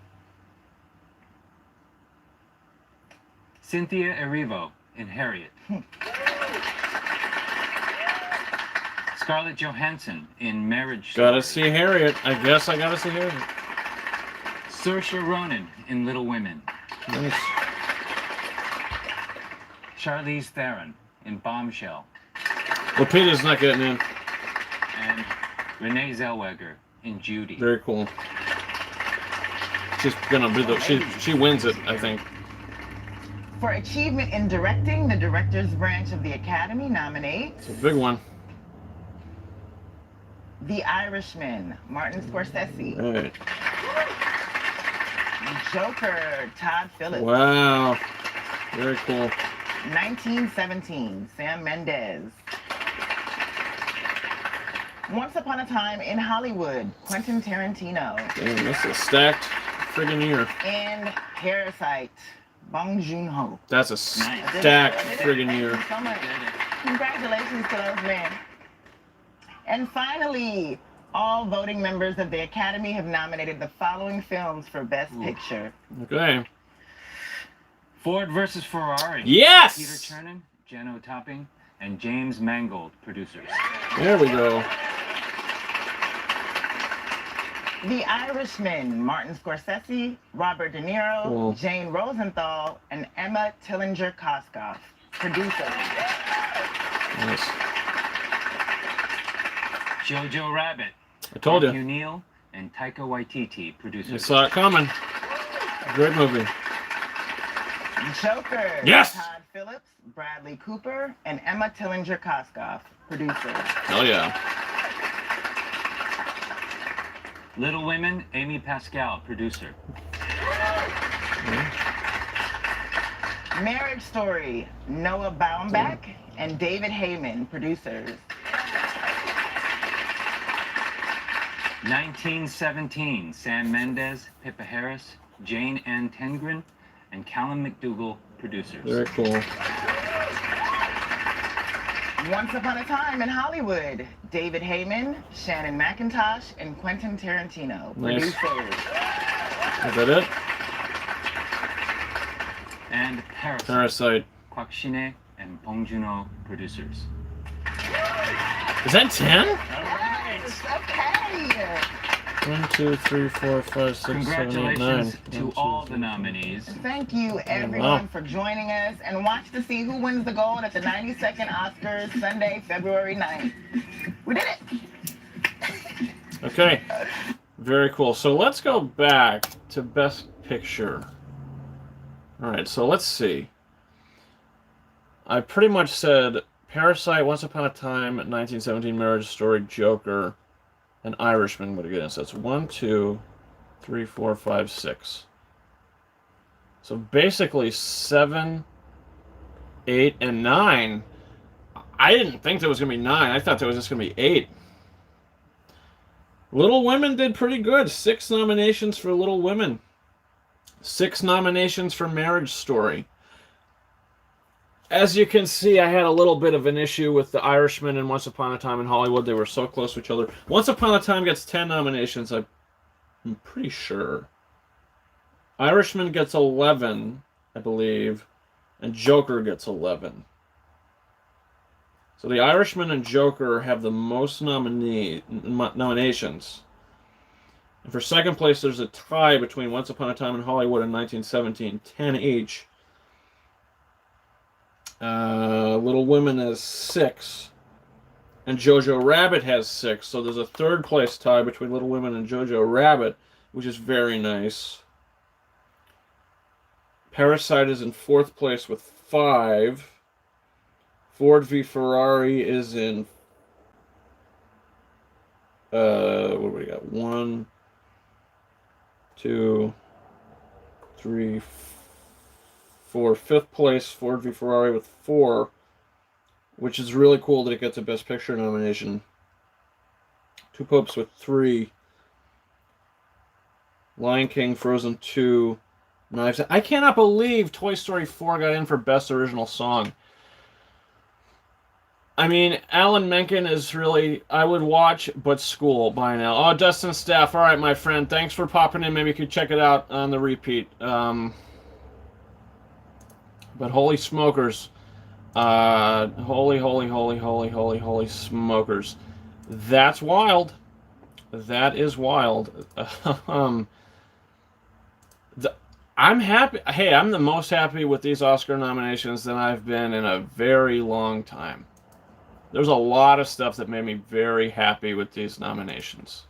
Cynthia Erivo in Harriet. Scarlett Johansson in Marriage Story. gotta see Harriet. I guess I gotta see Harriet. Saoirse Ronan in Little Women. Nice. Charlize Theron in Bombshell. Lupita's not getting in. And Renee Zellweger in Judy. Very cool. She's gonna be the she wins it, I think. For achievement in directing, the director's branch of the Academy nominates It's a big one. The Irishman, Martin Scorsese. All right. Joker, Todd Phillips. Wow. Very cool. 1917, Sam Mendes. Once Upon a Time in Hollywood, Quentin Tarantino. Damn, that's a stacked friggin' year. And Parasite, Bong Joon-ho. That's a stacked friggin' year. So much. Congratulations to those men. And finally, all voting members of the Academy have nominated the following films for Best Picture. Okay. Ford versus Ferrari. Yes! Peter Chernin, Jeno Topping, and James Mangold, producers. There we go. The Irishman, Martin Scorsese, Robert De Niro, Cool. Jane Rosenthal, and Emma Tillinger-Koskoff, producers. Nice. Jojo Rabbit. I told Matthew you. Neal and Taika Waititi, I producers. saw it coming. Great movie. Joker, Yes! Todd Phillips, Bradley Cooper, and Emma Tillinger-Koskoff, producers. Hell yeah. Little Women, Amy Pascal, producer. Marriage Story, Noah Baumbach and David Heyman, producers. 1917, Sam Mendes, Pippa Harris, Jane Ann Tengren, and Callum McDougall, producers. Very cool. Once Upon a Time in Hollywood, David Heyman, Shannon McIntosh, and Quentin Tarantino, Nice. producers. Is that it? And Parasite, Parasite. Kwak Shin-hye and Bong Joon-ho, producers. Is that 10? Yes, okay. 1, 2, 3, 4, 5, 6, 7, 8, 9. Congratulations to all the nominees. Thank you, everyone, for joining us. And watch to see who wins the gold at the 92nd Oscars, Sunday, February 9th. We did it. Okay. Very cool. So let's go back to Best Picture. All right, so let's see. I pretty much said Parasite, Once Upon a Time, 1917, Marriage Story, Joker, and Irishman would get in. So that's 1, 2, 3, 4, 5, 6. So basically 7, 8, and 9. I didn't think there was going to be 9. I thought there was just going to be 8. Little Women did pretty good. 6 nominations for Little Women. 6 nominations for Marriage Story. As you can see, I had a little bit of an issue with The Irishman and Once Upon a Time in Hollywood. They were so close to each other. Once Upon a Time gets 10 nominations, I'm pretty sure. Irishman gets 11, I believe, and Joker gets 11. So The Irishman and Joker have the most nominations. And for second place, there's a tie between Once Upon a Time in Hollywood and 1917, 10 each. Little Women has 6, and Jojo Rabbit has 6. So there's a third place tie between Little Women and Jojo Rabbit, which is very nice. Parasite is in 4th place with 5. Ford v Ferrari is in what do we got? 1, 2, 3, 4. 5th place, Ford v Ferrari with 4, which is really cool that it gets a Best Picture nomination. Two Popes with 3. Lion King, Frozen 2, Knives Out. I cannot believe Toy Story 4 got in for Best Original Song. I mean, Alan Menken is really, I would watch, but school by now. Oh, Dustin Staff, all right, my friend. Thanks for popping in. Maybe you could check it out on the repeat. But holy smokers. Holy smokers. That's wild. That is wild. I'm happy. Hey, I'm the most happy with these Oscar nominations than I've been in a very long time. There's a lot of stuff that made me very happy with these nominations.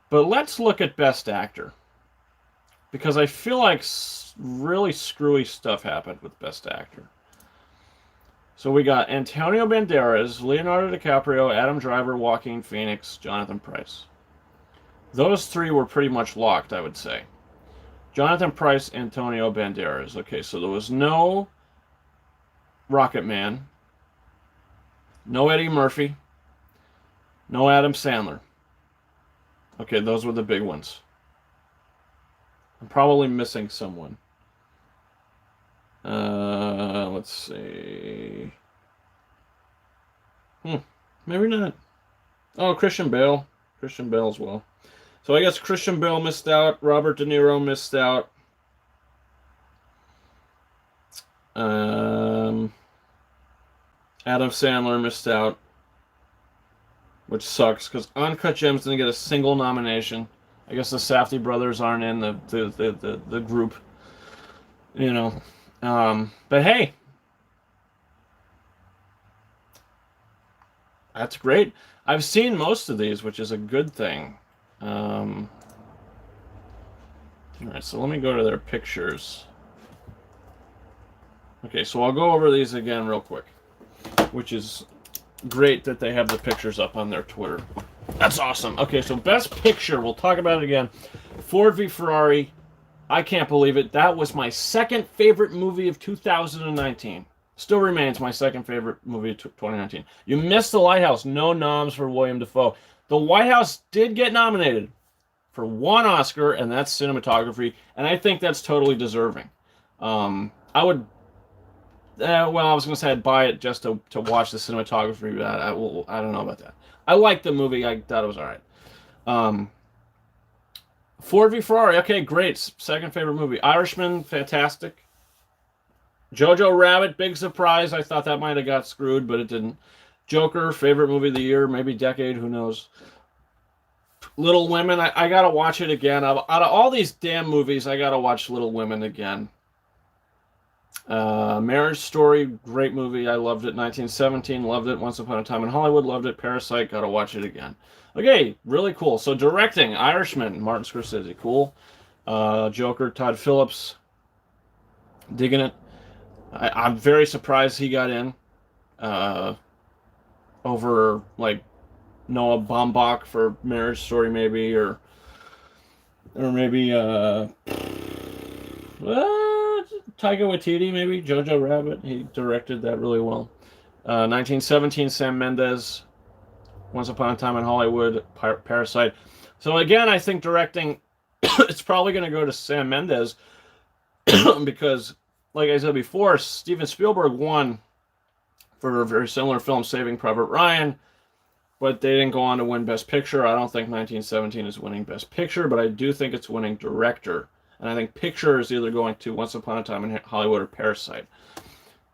But let's look at Best Actor. Because I feel like really screwy stuff happened with Best Actor. So we got Antonio Banderas, Leonardo DiCaprio, Adam Driver, Joaquin Phoenix, Jonathan Pryce. Those three were pretty much locked, I would say. Jonathan Pryce, Antonio Banderas. Okay, so there was no Rocket Man, no Eddie Murphy, no Adam Sandler. Okay, those were the big ones. I'm probably missing someone. Let's see. Maybe not. Oh, Christian Bale. Christian Bale as well. So I guess Christian Bale missed out. Robert De Niro missed out. Adam Sandler missed out, which sucks because Uncut Gems didn't get a single nomination. I guess the Safdie brothers aren't in the group, you know. But hey, that's great. I've seen most of these, which is a good thing. All right, so let me go to their pictures. Okay, so I'll go over these again real quick, which is great that they have the pictures up on their Twitter. That's awesome. Okay, so Best Picture, we'll talk about it again. Ford v. Ferrari, I can't believe it. That was my second favorite movie of 2019. Still remains my second favorite movie of 2019. You missed The Lighthouse. No noms for William Dafoe. The White House did get nominated for one Oscar, and that's cinematography, and I think that's totally deserving. I would... well, I was going to say I'd buy it just to watch the cinematography, but I don't know about that. I liked the movie. I thought it was all right. Ford v. Ferrari. Okay, great. Second favorite movie. Irishman, fantastic. Jojo Rabbit, big surprise. I thought that might have got screwed, but it didn't. Joker, favorite movie of the year, maybe decade, who knows. Little Women, I got to watch it again. Out of all these damn movies, I got to watch Little Women again. Marriage Story, great movie. I loved it. 1917, loved it. Once Upon a Time in Hollywood, loved it. Parasite, gotta watch it again. Okay, really cool. So directing, Irishman, Martin Scorsese, cool. Joker, Todd Phillips, digging it. I'm very surprised he got in over like Noah Baumbach for Marriage Story, maybe, or maybe Taika Waititi, maybe. Jojo Rabbit. He directed that really well. 1917, Sam Mendes. Once Upon a Time in Hollywood. Parasite. So again, I think directing, it's probably going to go to Sam Mendes because, like I said before, Steven Spielberg won for a very similar film, Saving Private Ryan, but they didn't go on to win Best Picture. I don't think 1917 is winning Best Picture, but I do think it's winning Director. And I think Picture is either going to Once Upon a Time in Hollywood or Parasite.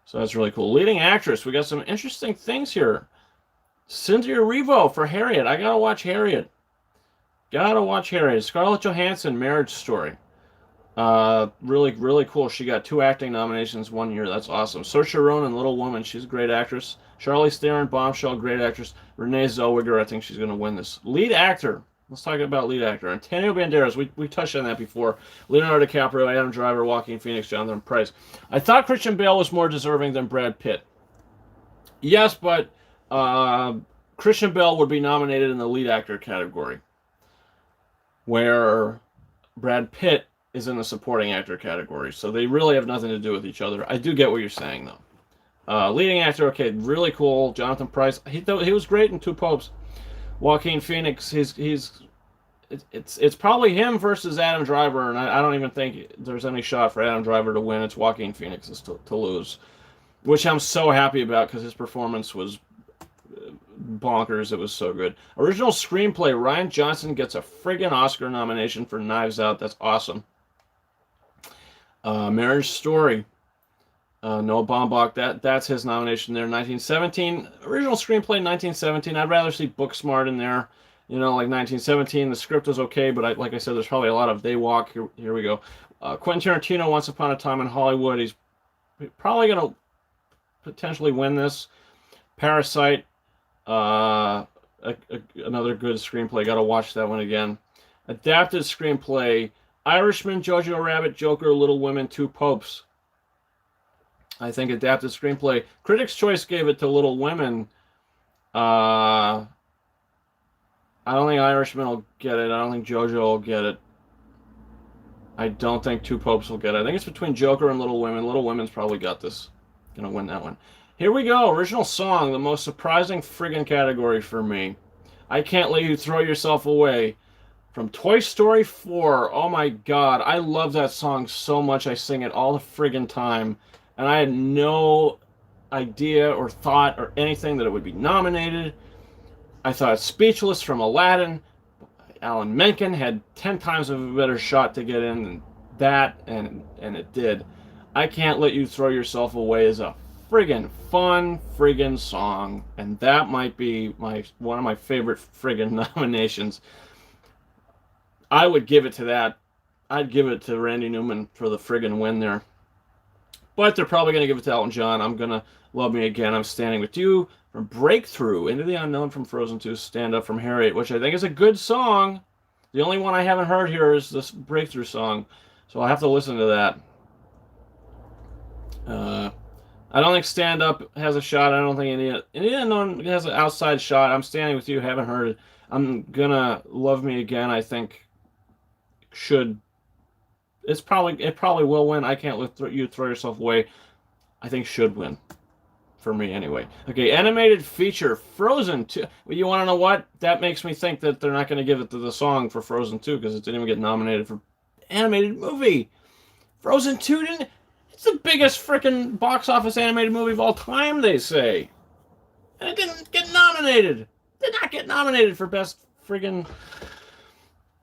So that's really cool. Leading Actress, we got some interesting things here. Cynthia Erivo for Harriet. I gotta watch Harriet. Scarlett Johansson, Marriage Story. Really, really cool. She got 2 acting nominations one year. That's awesome. Saoirse Ronan, Little Woman. She's a great actress. Charlize Theron, Bombshell, great actress. Renee Zellweger, I think she's going to win this. Lead actor. Let's talk about lead actor. Antonio Banderas. We touched on that before. Leonardo DiCaprio, Adam Driver, Joaquin Phoenix, Jonathan Pryce. I thought Christian Bale was more deserving than Brad Pitt. Yes, but Christian Bale would be nominated in the lead actor category, where Brad Pitt is in the supporting actor category. So they really have nothing to do with each other. I do get what you're saying, though. Leading actor, okay, really cool. Jonathan Pryce. He was great in Two Popes. Joaquin Phoenix, it's probably him versus Adam Driver, and I don't even think there's any shot for Adam Driver to win. It's Joaquin Phoenix's to lose, which I'm so happy about because his performance was bonkers. It was so good. Original screenplay, Ryan Johnson gets a friggin' Oscar nomination for Knives Out. That's awesome. Marriage Story, Noah Baumbach, that's his nomination there. 1917, original screenplay 1917. I'd rather see Booksmart in there. You know, like 1917, the script was okay, but like I said, there's probably a lot of They Walk. Here we go. Quentin Tarantino, Once Upon a Time in Hollywood. He's probably going to potentially win this. Parasite, another good screenplay. Got to watch that one again. Adapted screenplay: Irishman, Jojo Rabbit, Joker, Little Women, Two Popes. I think adapted screenplay. Critics' Choice gave it to Little Women. I don't think Irishman will get it. I don't think JoJo will get it. I don't think Two Popes will get it. I think it's between Joker and Little Women. Little Women's probably got this. Gonna win that one. Here we go. Original song, the most surprising friggin' category for me. I Can't Let You Throw Yourself Away from Toy Story 4. Oh my god, I love that song so much. I sing it all the friggin' time. And I had no idea or thought or anything that it would be nominated. I thought Speechless from Aladdin. Alan Menken had 10 times of a better shot to get in than that, and it did. I Can't Let You Throw Yourself Away is a friggin' fun friggin' song, and that might be one of my favorite friggin' nominations. I would give it to that. I'd give it to Randy Newman for the friggin' win there. But they're probably going to give it to Elton John. I'm going to Love Me Again, I'm Standing With You. From Breakthrough, Into the Unknown from Frozen 2, Stand Up from Harriet, which I think is a good song. The only one I haven't heard here is this Breakthrough song, so I'll have to listen to that. I don't think Stand Up has a shot. I don't think Into the Unknown has an outside shot. I'm Standing With You, haven't heard it. I'm gonna Love Me Again, I think should. It probably will win. I Can't Let You Throw Yourself Away, I think should win. For me, anyway. Okay, animated feature, Frozen 2. Well, you want to know what? That makes me think that they're not going to give it to the song for Frozen 2 because it didn't even get nominated for animated movie. Frozen 2 didn't. It's the biggest freaking box office animated movie of all time, they say. And it didn't get nominated. Did not get nominated for best friggin'.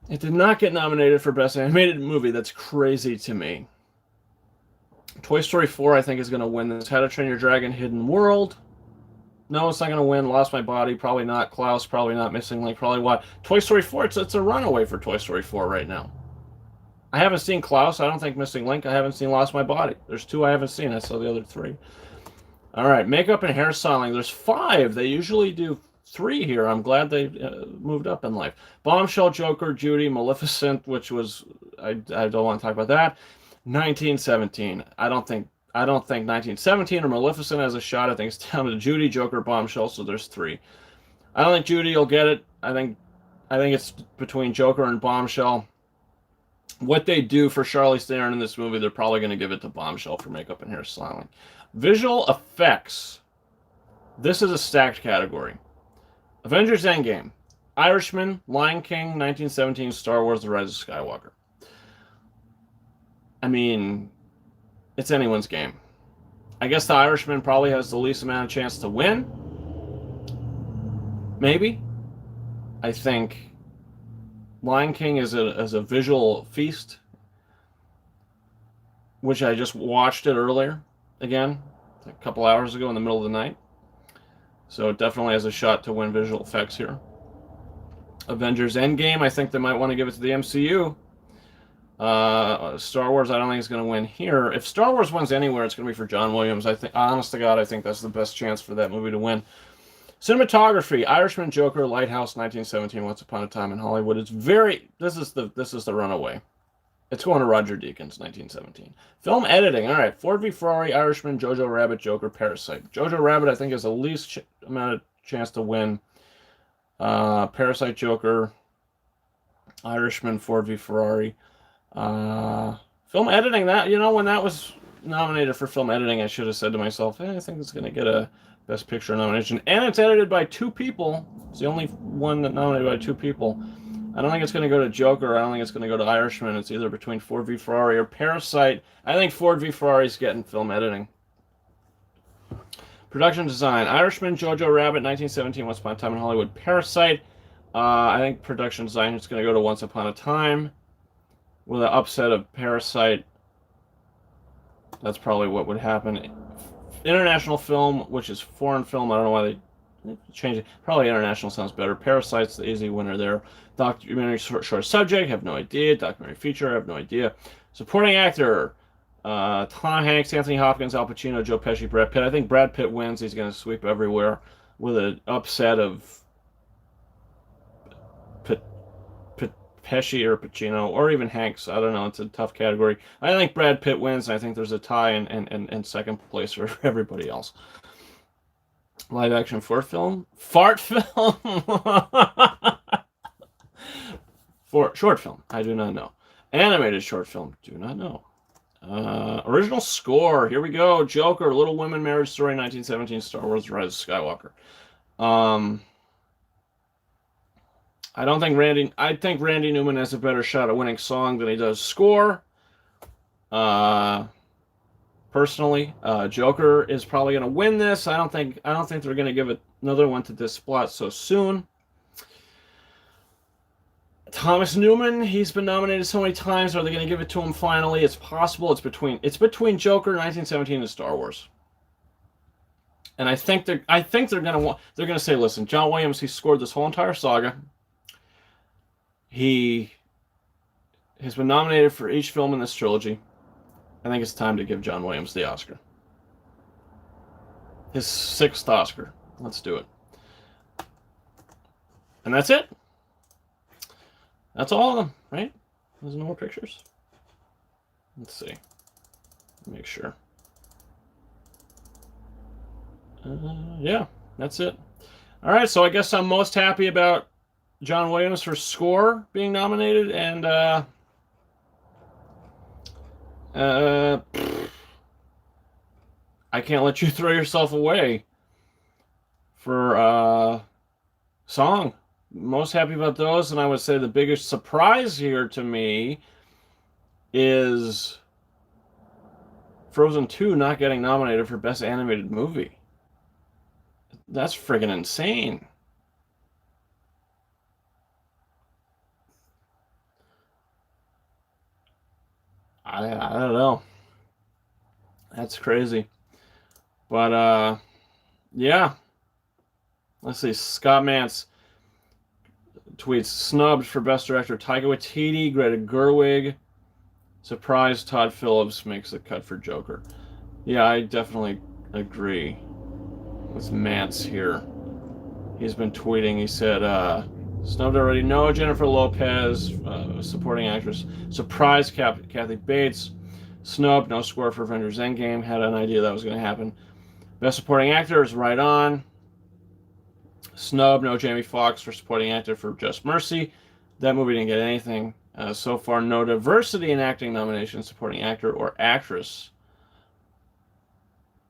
It did not get nominated for best animated movie. That's crazy to me. Toy Story 4, I think, is going to win this. How to Train Your Dragon, Hidden World. No, it's not going to win. Lost My Body, probably not. Klaus, probably not. Missing Link, probably what. Toy Story 4, it's a runaway for Toy Story 4 right now. I haven't seen Klaus. I don't think Missing Link. I haven't seen Lost My Body. There's 2 I haven't seen. I saw the other 3. All right, makeup and hairstyling. There's 5. They usually do 3 here. I'm glad they moved up in life. Bombshell, Joker, Judy, Maleficent, which was... I don't want to talk about that. 1917. I don't think 1917 or Maleficent has a shot. I think it's down to Judy, Joker, Bombshell. So there's 3. I don't think Judy will get it. I think it's between Joker and Bombshell. What they do for Charlize Theron in this movie, they're probably going to give it to Bombshell for makeup and hairstyling. Visual effects. This is a stacked category. Avengers Endgame, Irishman, Lion King, 1917, Star Wars: The Rise of Skywalker. I mean, it's anyone's game. I guess The Irishman probably has the least amount of chance to win. Maybe. I think Lion King is a visual feast, which I just watched it earlier, again, a couple hours ago in the middle of the night. So it definitely has a shot to win visual effects here. Avengers Endgame, I think they might want to give it to the MCU. Star Wars, I don't think it's going to win here. If Star Wars wins anywhere, it's going to be for John Williams. I think, honest to God, I think that's the best chance for that movie to win. Cinematography: Irishman, Joker, Lighthouse, 1917, Once Upon a Time in Hollywood. It's very. This is the runaway. It's going to Roger Deakins, 1917. Film editing. All right, Ford v Ferrari, Irishman, Jojo Rabbit, Joker, Parasite. Jojo Rabbit, I think, has the least amount of chance to win. Parasite, Joker, Irishman, Ford v Ferrari. Film editing, that, you know, when that was nominated for film editing, I should have said to myself, I think it's going to get a Best Picture nomination. And it's edited by 2 people. It's the only one that nominated by 2 people. I don't think it's going to go to Joker. I don't think it's going to go to Irishman. It's either between Ford v Ferrari or Parasite. I think Ford v Ferrari is getting film editing. Production design: Irishman, Jojo Rabbit, 1917, Once Upon a Time in Hollywood, Parasite. I think production design is going to go to Once Upon a Time. With an upset of Parasite, that's probably what would happen. International film, which is foreign film, I don't know why they change it. Probably international sounds better. Parasite's the easy winner there. Documentary short subject, have no idea. Documentary feature, have no idea. Supporting actor, Tom Hanks, Anthony Hopkins, Al Pacino, Joe Pesci, Brad Pitt. I think Brad Pitt wins. He's going to sweep everywhere with an upset of Pesci or Pacino, or even Hanks. I don't know. It's a tough category. I think Brad Pitt wins. And I think there's a tie in second place for everybody else. Live action fart film? Fart film? Short film? I do not know. Animated short film? Do not know. Original score? Here we go. Joker, Little Women, Marriage Story, 1917, Star Wars, Rise of Skywalker. I think Randy Newman has a better shot at winning song than he does score. Personally, Joker is probably going to win this. I don't think they're going to give another one to Desplat so soon. Thomas Newman, he's been nominated so many times. Are they going to give it to him finally? It's possible. It's between Joker, 1917, and Star Wars. And I think they're going to say, listen, John Williams, he scored this whole entire saga. He has been nominated for each film in this trilogy. I think it's time to give John Williams the Oscar. His 6th Oscar. Let's do it. And that's it. That's all of them, right? There's no more pictures? Let's see. Make sure. Yeah, that's it. All right, so I guess I'm most happy about John Williams for score being nominated, and I can't let you throw yourself away for song. Most happy about those, and I would say the biggest surprise here to me is Frozen 2 not getting nominated for Best Animated Movie. That's friggin' insane. I don't know. That's crazy. But, yeah. Let's see. Scott Mance tweets, snubbed for Best Director Taika Waititi, Greta Gerwig. Surprise, Todd Phillips makes the cut for Joker. Yeah, I definitely agree with Mance here. He's been tweeting. He said, snubbed already. No, Jennifer Lopez, supporting actress. Surprise, Kathy Bates. Snubbed, no score for Avengers Endgame. Had an idea that was going to happen. Best supporting actor is Right On. Snub, no Jamie Foxx for supporting actor for Just Mercy. That movie didn't get anything. So far, no diversity in acting nominations, supporting actor or actress.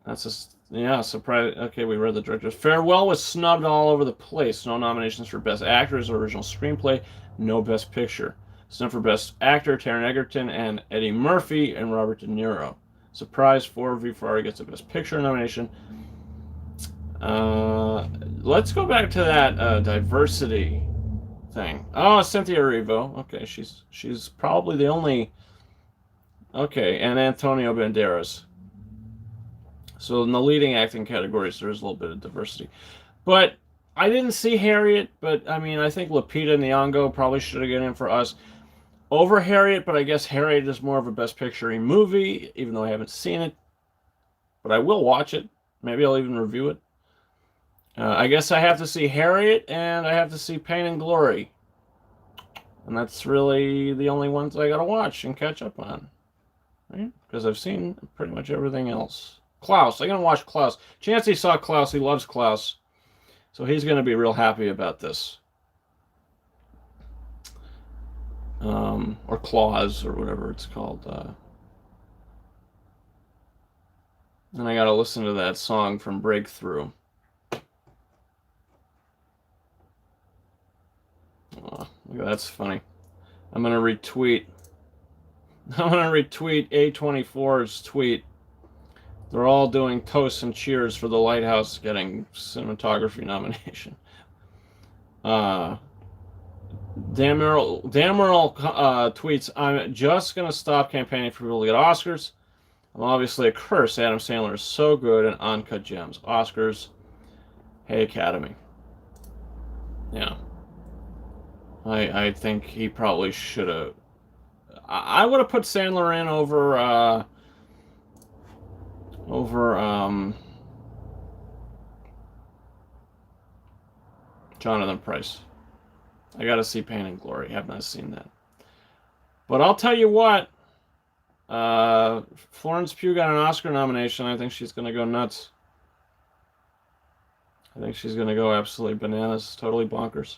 That's just, yeah, surprise. Okay, we read the directors. Farewell was snubbed all over the place. No nominations for Best Actors, Original Screenplay, no Best Picture. Snubbed for Best Actor, Taron Egerton and Eddie Murphy and Robert De Niro. Surprise, Ford v Ferrari gets a Best Picture nomination. Let's go back to that diversity thing. Oh, Cynthia Erivo. Okay, she's probably the only. Okay, and Antonio Banderas. So in the leading acting categories, there's a little bit of diversity. But I didn't see Harriet, but I mean, I think Lupita Nyong'o probably should have gotten in for us over Harriet, but I guess Harriet is more of a Best Picture movie, even though I haven't seen it. But I will watch it. Maybe I'll even review it. I guess I have to see Harriet, and I have to see Pain and Glory. And that's really the only ones I gotta watch and catch up on. Right? Because I've seen pretty much everything else. Klaus. I'm gonna watch Klaus. Chancey saw Klaus. He loves Klaus. So he's gonna be real happy about this. Or Claus, or whatever it's called. And I gotta listen to that song from Breakthrough. Oh, that's funny. I'm gonna retweet A24's tweet. They're all doing toasts and cheers for The Lighthouse getting cinematography nomination. Dan Merrill tweets, I'm just gonna stop campaigning for people to get Oscars. I'm obviously a curse. Adam Sandler is so good in Uncut Gems. Oscars. Hey, Academy. Yeah. I think he probably should have. I would have put Sandler in over Jonathan Pryce. I gotta see Pain and Glory. Have not seen that. But I'll tell you what. Florence Pugh got an Oscar nomination. I think she's gonna go nuts. I think she's gonna go absolutely bananas, totally bonkers.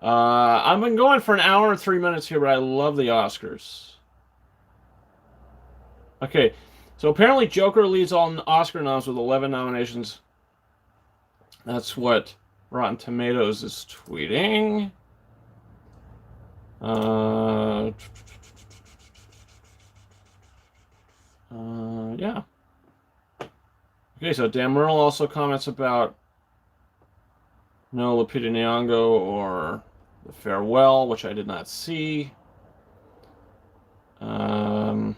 I've been going for an hour and 3 minutes here, but I love the Oscars. Okay, so apparently Joker leads all Oscar noms with 11 nominations. That's what Rotten Tomatoes is tweeting. Yeah. Okay, so Dan Merle also comments about No Lupita Nyong'o or The Farewell, which I did not see. Dan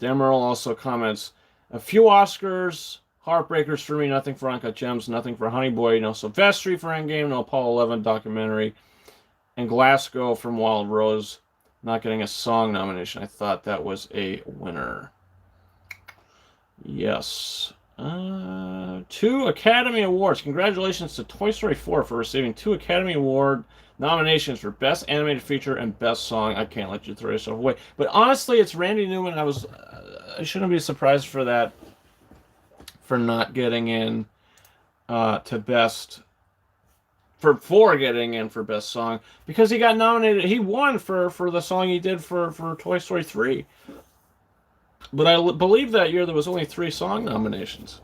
Merle also comments, a few Oscars, heartbreakers for me, nothing for Uncut Gems, nothing for Honey Boy, no Sylvester for Endgame, no Apollo 11 documentary, and Glasgow from Wild Rose not getting a song nomination. I thought that was a winner. Yes. 2 Academy Awards. Congratulations to Toy Story 4 for receiving 2 Academy Award nominations for Best Animated Feature and Best Song. I can't let you throw yourself away. But honestly, it's Randy Newman. I shouldn't be surprised for that, for not getting in to Best, for getting in for Best Song, because he got nominated. He won for the song he did for Toy Story 3. But I believe that year there was only 3 song nominations.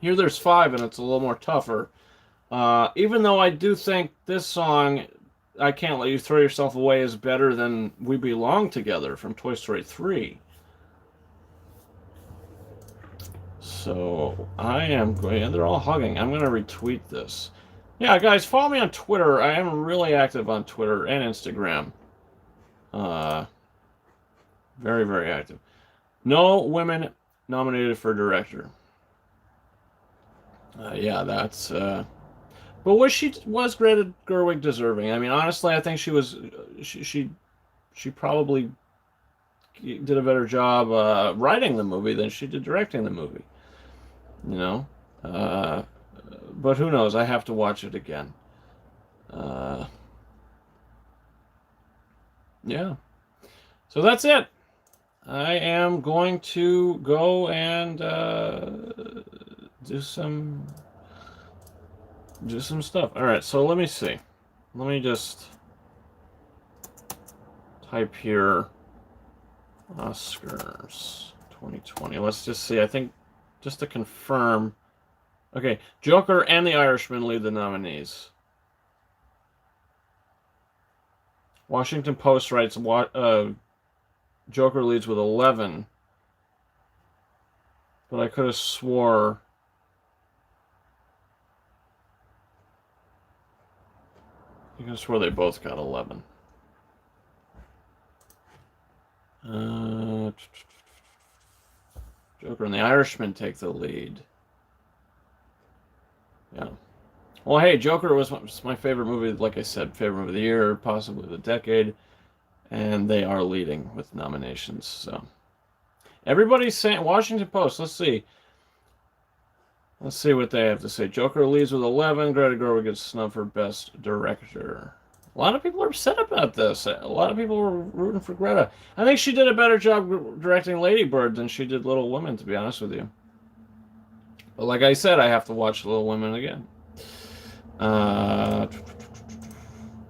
Here there's 5, and it's a little more tougher. Even though I do think this song, I Can't Let You Throw Yourself Away, is better than We Belong Together from Toy Story 3. So I am going, and they're all hugging. I'm going to retweet this. Yeah, guys, follow me on Twitter. I am really active on Twitter and Instagram. Very, very active. No women nominated for director. Yeah, that's. But was Greta Gerwig deserving? I mean, honestly, I think she was. She probably did a better job writing the movie than she did directing the movie. You know, but who knows? I have to watch it again. Yeah. So that's it. I am going to go and do some stuff. All right, so let me see. Let me just type here Oscars 2020. Let's just see. I think just to confirm. Okay, Joker and The Irishman lead the nominees. Washington Post writes Joker leads with 11. But I could have swore they both got 11. Joker and The Irishman take the lead. Yeah. Well, hey, Joker was my favorite movie, like I said, favorite movie of the year, possibly the decade. And they are leading with nominations. So everybody's saying Washington Post. Let's see. Let's see what they have to say. Joker leads with 11. Greta Gerwig gets snubbed for Best Director. A lot of people are upset about this. A lot of people were rooting for Greta. I think she did a better job directing Lady Bird than she did Little Women, to be honest with you. But like I said, I have to watch Little Women again.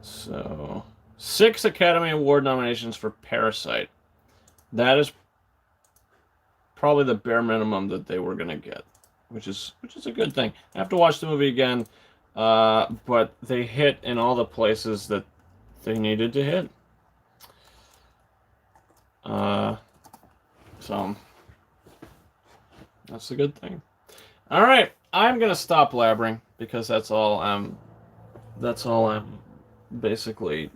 So 6 Academy Award nominations for Parasite. That is probably the bare minimum that they were going to get, which is a good thing. I have to watch the movie again, but they hit in all the places that they needed to hit. So that's a good thing. All right, I'm gonna stop blabbering because that's all I'm basically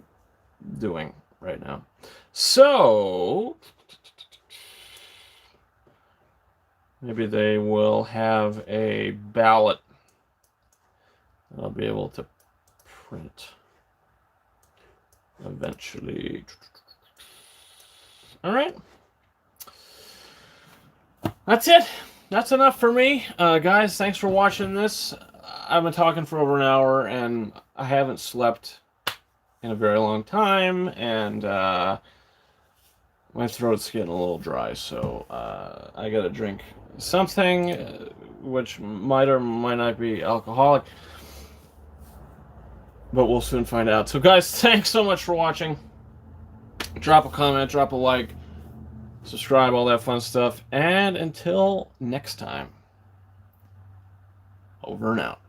doing right now. So maybe they will have a ballot I'll be able to print eventually. All right. That's it. That's enough for me. Guys, thanks for watching this. I've been talking for over an hour, and I haven't slept in a very long time, and my throat's getting a little dry, so I gotta drink something, which might or might not be alcoholic, but we'll soon find out. So guys, thanks so much for watching. Drop a comment, drop a like, subscribe, all that fun stuff, and until next time, over and out.